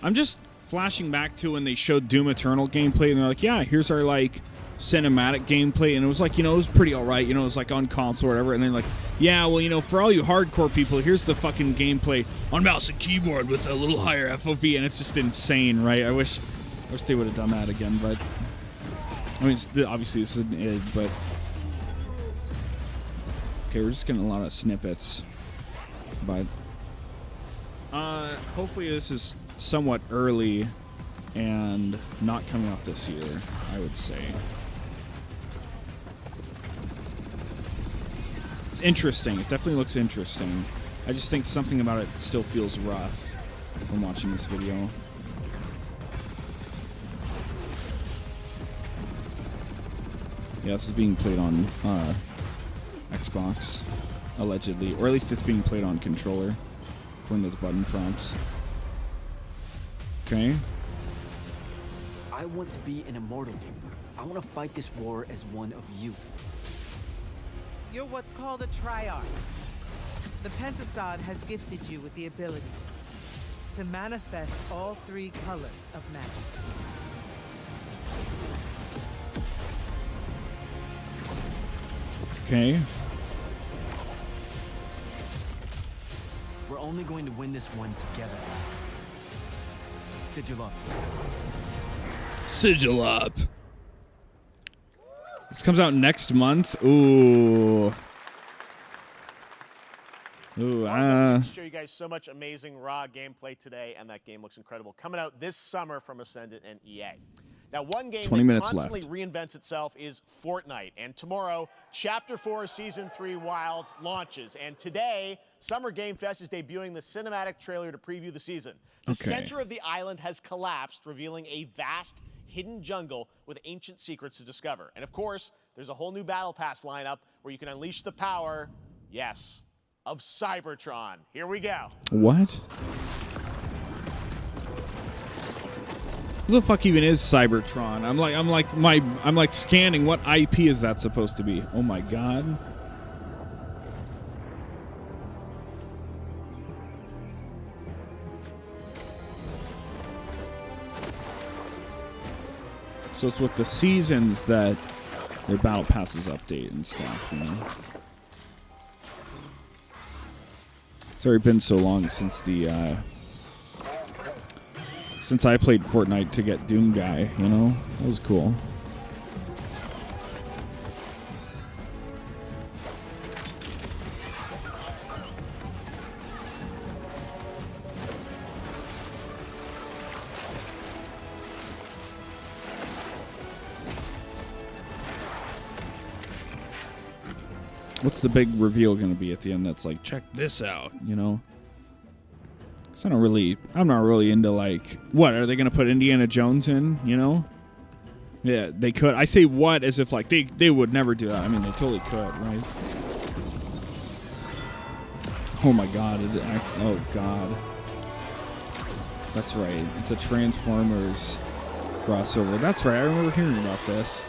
I'm just flashing back to when they showed Doom Eternal gameplay, and they're like, yeah, here's our, like, cinematic gameplay, and it was like, you know, it was pretty alright, you know, it was like on console or whatever, and then like, yeah, well, you know, for all you hardcore people, here's the fucking gameplay on mouse and keyboard with a little higher FOV, and it's just insane, right? I wish they would have done that again, but I mean, obviously this is an id, but okay, we're just getting a lot of snippets, but hopefully this is somewhat early and not coming out this year, I would say. It's interesting. It definitely looks interesting. I just think something about it still feels rough from watching this video. Yeah, this is being played on Xbox, allegedly. Or at least it's being played on controller, according to the button prompts. Okay. I want to be an immortal. I want to fight this war as one of you. You're what's called a triarch. The Pentasod has gifted you with the ability to manifest all three colors of magic. Okay. We're only going to win this one together. Sigil up. Sigil up. This comes out next month. Ooh. To show you guys so much amazing raw gameplay today, and that game looks incredible. Coming out this summer from Ascendant and EA. Now, one game 20 that minutes constantly left. reinvents itself is Fortnite. And tomorrow, Chapter 4, Season 3 Wilds launches. And today, Summer Game Fest is debuting the cinematic trailer to preview the season. The center of the island has collapsed, revealing a vast, hidden jungle with ancient secrets to discover. And of course, there's a whole new Battle Pass lineup where you can unleash the power, yes, of Cybertron. Here we go. What? Who the fuck even is Cybertron? I'm like scanning. What IP is that supposed to be? Oh my god. So it's with the seasons that their battle passes update and stuff, you know. It's already been so long since since I played Fortnite to get Doom Guy, you know? That was cool. What's the big reveal going to be at the end that's like, check this out, you know? Because I'm not really into, like, what, are they going to put Indiana Jones in, you know? Yeah, they could. I say what as if, like, they would never do that. I mean, they totally could, right? Oh my god. Oh god. That's right. It's a Transformers crossover. That's right. I remember hearing about this.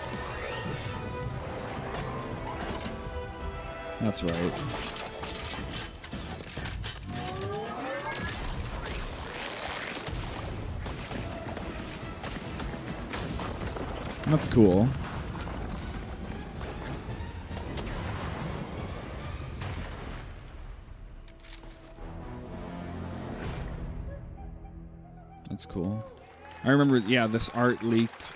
That's right. That's cool. That's cool. I remember, yeah, this art leaked.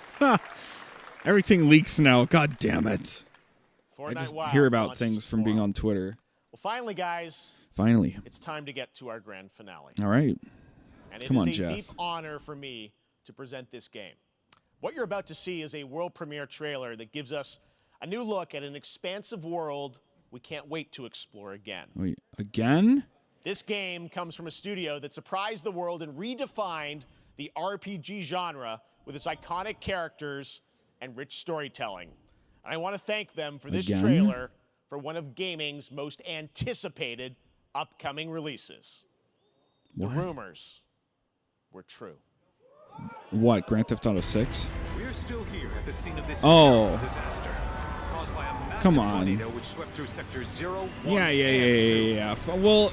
Everything leaks now. God damn it. I just hear about things from being on Twitter. Well, finally, guys. Finally. It's time to get to our grand finale. All right. And Come on, it is a Jeff. deep honor for me to present this game. What you're about to see is a world premiere trailer that gives us a new look at an expansive world we can't wait to explore again. Wait, again? This game comes from a studio that surprised the world and redefined the RPG genre with its iconic characters and rich storytelling. And I want to thank them for this trailer for one of gaming's most anticipated upcoming releases. What? The rumors were true. What, Grand Theft Auto 6? We're We're still here at the scene of this Oh. disaster caused by a massive Come on. tornado which swept through sectors 0, 1, Yeah. and 2. Well,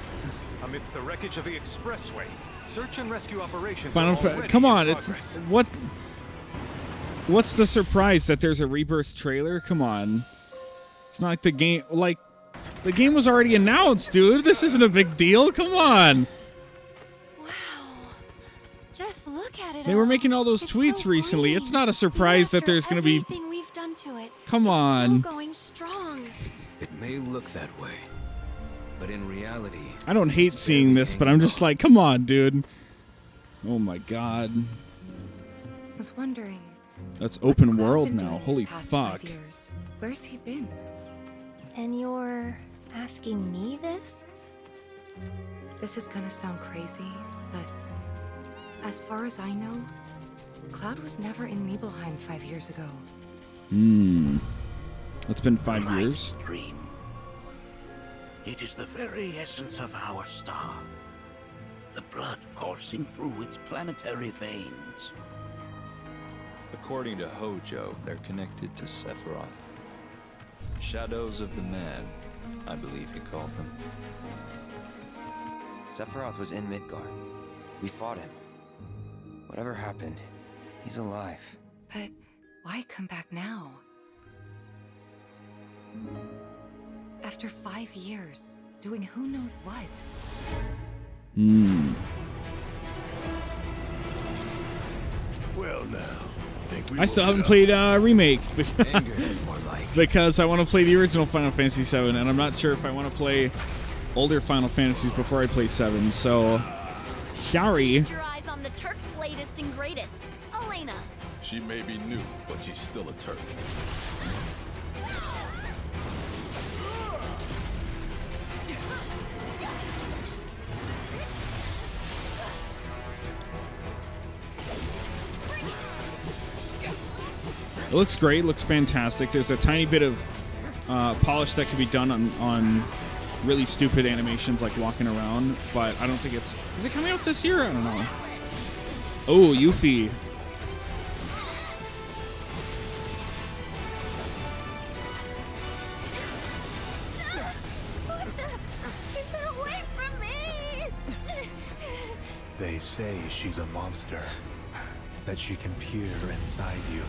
Amidst the wreckage of the expressway, search and rescue operations Final are already come on, in it's progress. what's the surprise that there's a Rebirth trailer? Come on. It's not like the game was already announced, dude. This isn't a big deal. Come on. Just look at it. They were making all those tweets recently. It's not a surprise that there's going to be Everything we've done to it. Come on. Still going strong. It may look that way, but in reality, I don't hate seeing this, but I'm just like, come on, dude. Oh my god. I was wondering. That's open Cloud world been now. doing Holy these past fuck. 5 years? Where's he been? And you're asking me this? This is gonna sound crazy, but as far as I know, Cloud was never in Nibelheim 5 years ago. It's been 5 years. Dream. It is the very essence of our star. The blood coursing through its planetary veins. According to Hojo, they're connected to Sephiroth. Shadows of the Mad, I believe he called them. Sephiroth was in Midgard. We fought him. Whatever happened, he's alive. But why come back now? After 5 years, doing who knows what? Well, now. I still haven't played Remake because I want to play the original Final Fantasy VII, and I'm not sure if I want to play older Final Fantasies before I play 7. So, sorry. Feast your eyes on the Turk's latest and greatest, Elena. She may be new, but she's still a Turk. It looks great. Looks fantastic. There's a tiny bit of polish that could be done on really stupid animations like walking around, but I don't think it's... Is it coming out this year? I don't know. Oh, Yuffie. Keep her away from me! They say she's a monster, that she can peer inside you,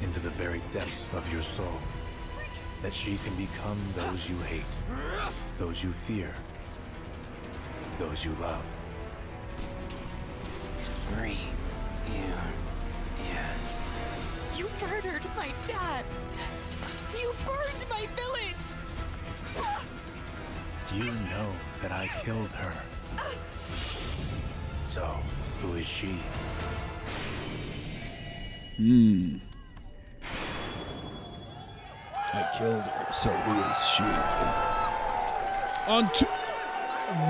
into the very depths of your soul, that she can become those you hate, those you fear, those you love. Free you yet. You murdered my dad. You burned my village. You know that I killed her. So, who is she? I killed her, so who is she?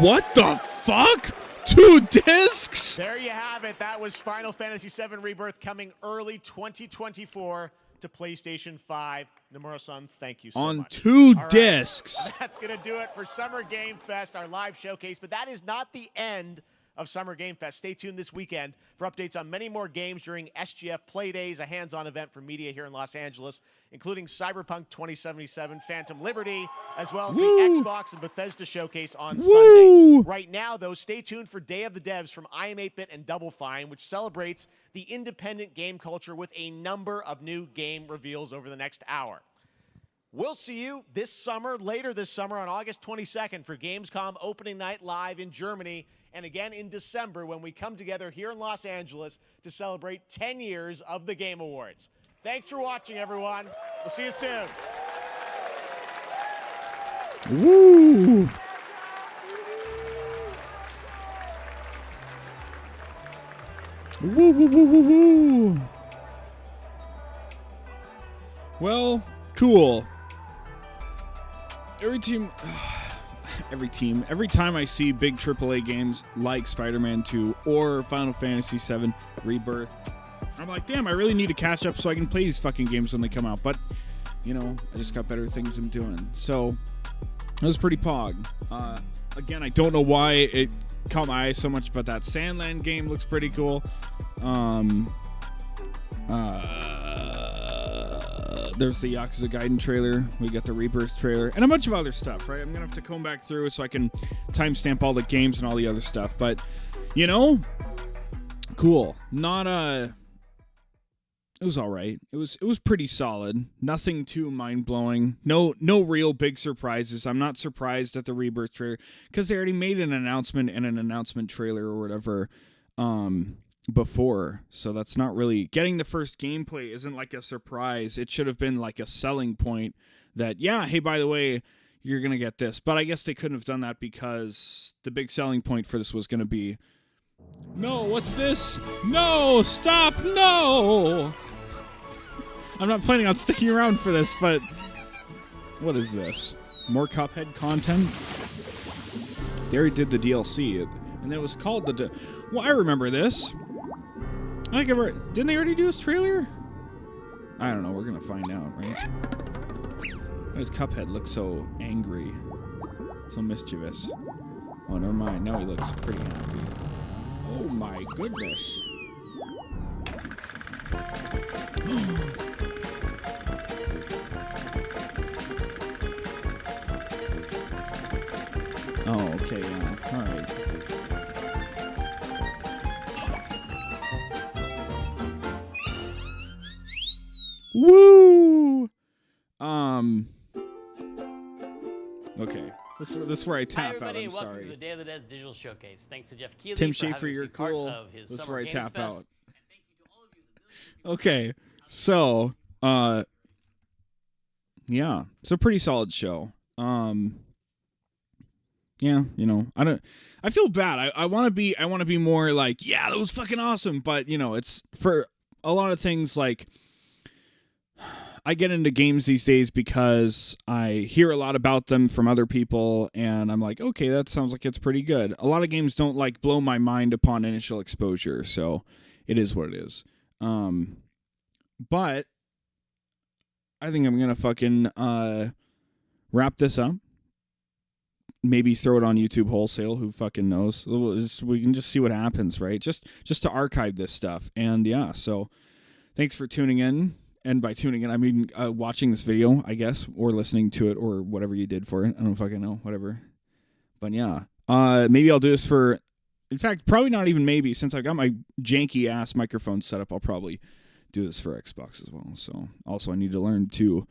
What the fuck? 2 discs? There you have it. That was Final Fantasy VII Rebirth coming early 2024 to PlayStation 5. Nomura-san, thank you so much. On 2 All right. discs. That's going to do it for Summer Game Fest, our live showcase. But that is not the end of Summer Game Fest. Stay tuned this weekend for updates on many more games during SGF Play Days, a hands-on event for media here in Los Angeles, including Cyberpunk 2077, Phantom Liberty, as well as the Xbox and Bethesda showcase on Sunday. Right now, though, stay tuned for Day of the Devs from I Am 8-Bit and Double Fine, which celebrates the independent game culture with a number of new game reveals over the next hour. We'll see you this summer, later this summer on August 22nd for Gamescom Opening Night Live in Germany, and again in December when we come together here in Los Angeles to celebrate 10 years of the Game Awards. Thanks for watching, everyone. We'll see you soon. Woo! Woo, woo, woo, woo, woo. Well, cool. Every time I see big AAA games like Spider-Man 2 or Final Fantasy VII Rebirth, I'm like, damn, I really need to catch up so I can play these fucking games when they come out. But, you know, I just got better things I'm doing. So, it was pretty pog. Again, I don't know why it caught my eye so much, but that SandLand game looks pretty cool. There's the Yakuza Gaiden trailer. We got the Rebirth trailer. And a bunch of other stuff, right? I'm going to have to comb back through so I can timestamp all the games and all the other stuff. But, you know, cool. Not it was all right. It was pretty solid. Nothing too mind-blowing. No real big surprises. I'm not surprised at the Rebirth trailer because they already made an announcement and an announcement trailer or whatever before. So that's not really... Getting the first gameplay isn't like a surprise. It should have been like a selling point that, yeah, hey, by the way, you're going to get this. But I guess they couldn't have done that because the big selling point for this was going to be, no, what's this? No, stop, no! I'm not planning on sticking around for this, but what is this? More Cuphead content? They already did the DLC, and it was called the... Well, I remember this. Didn't they already do this trailer? I don't know, we're gonna find out, right? Why does Cuphead look so angry? So mischievous. Oh, never mind, now he looks pretty happy. Oh my goodness. Oh, okay, yeah. Alright. Woo! Okay. This is where I tap out. I'm sorry. Welcome to the Day of the Dead Digital Showcase. Thanks to Jeff Keighley Tim for Schafer, having you're us be part cool. of his This is Summer where I Games tap Fest. out. Okay. So, yeah. It's a pretty solid show. Yeah, you know, I feel bad. I want to be more like, yeah, that was fucking awesome, but you know, it's for a lot of things like I get into games these days because I hear a lot about them from other people and I'm like, okay, that sounds like it's pretty good. A lot of games don't like blow my mind upon initial exposure, so it is what it is. But I think I'm going to fucking wrap this up. Maybe throw it on YouTube wholesale. Who fucking knows? We can just see what happens, right? Just to archive this stuff. And yeah, so thanks for tuning in. And by tuning in, I mean watching this video, I guess, or listening to it, or whatever you did for it. I don't fucking know, whatever. But yeah, maybe I'll do this for. In fact, probably not even maybe. Since I've got my janky ass microphone set up, I'll probably do this for Xbox as well. So also, I need to learn to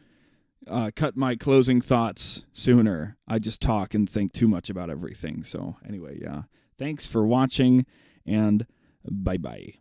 cut my closing thoughts sooner. I just talk and think too much about everything. So anyway, yeah. Thanks for watching, and bye-bye.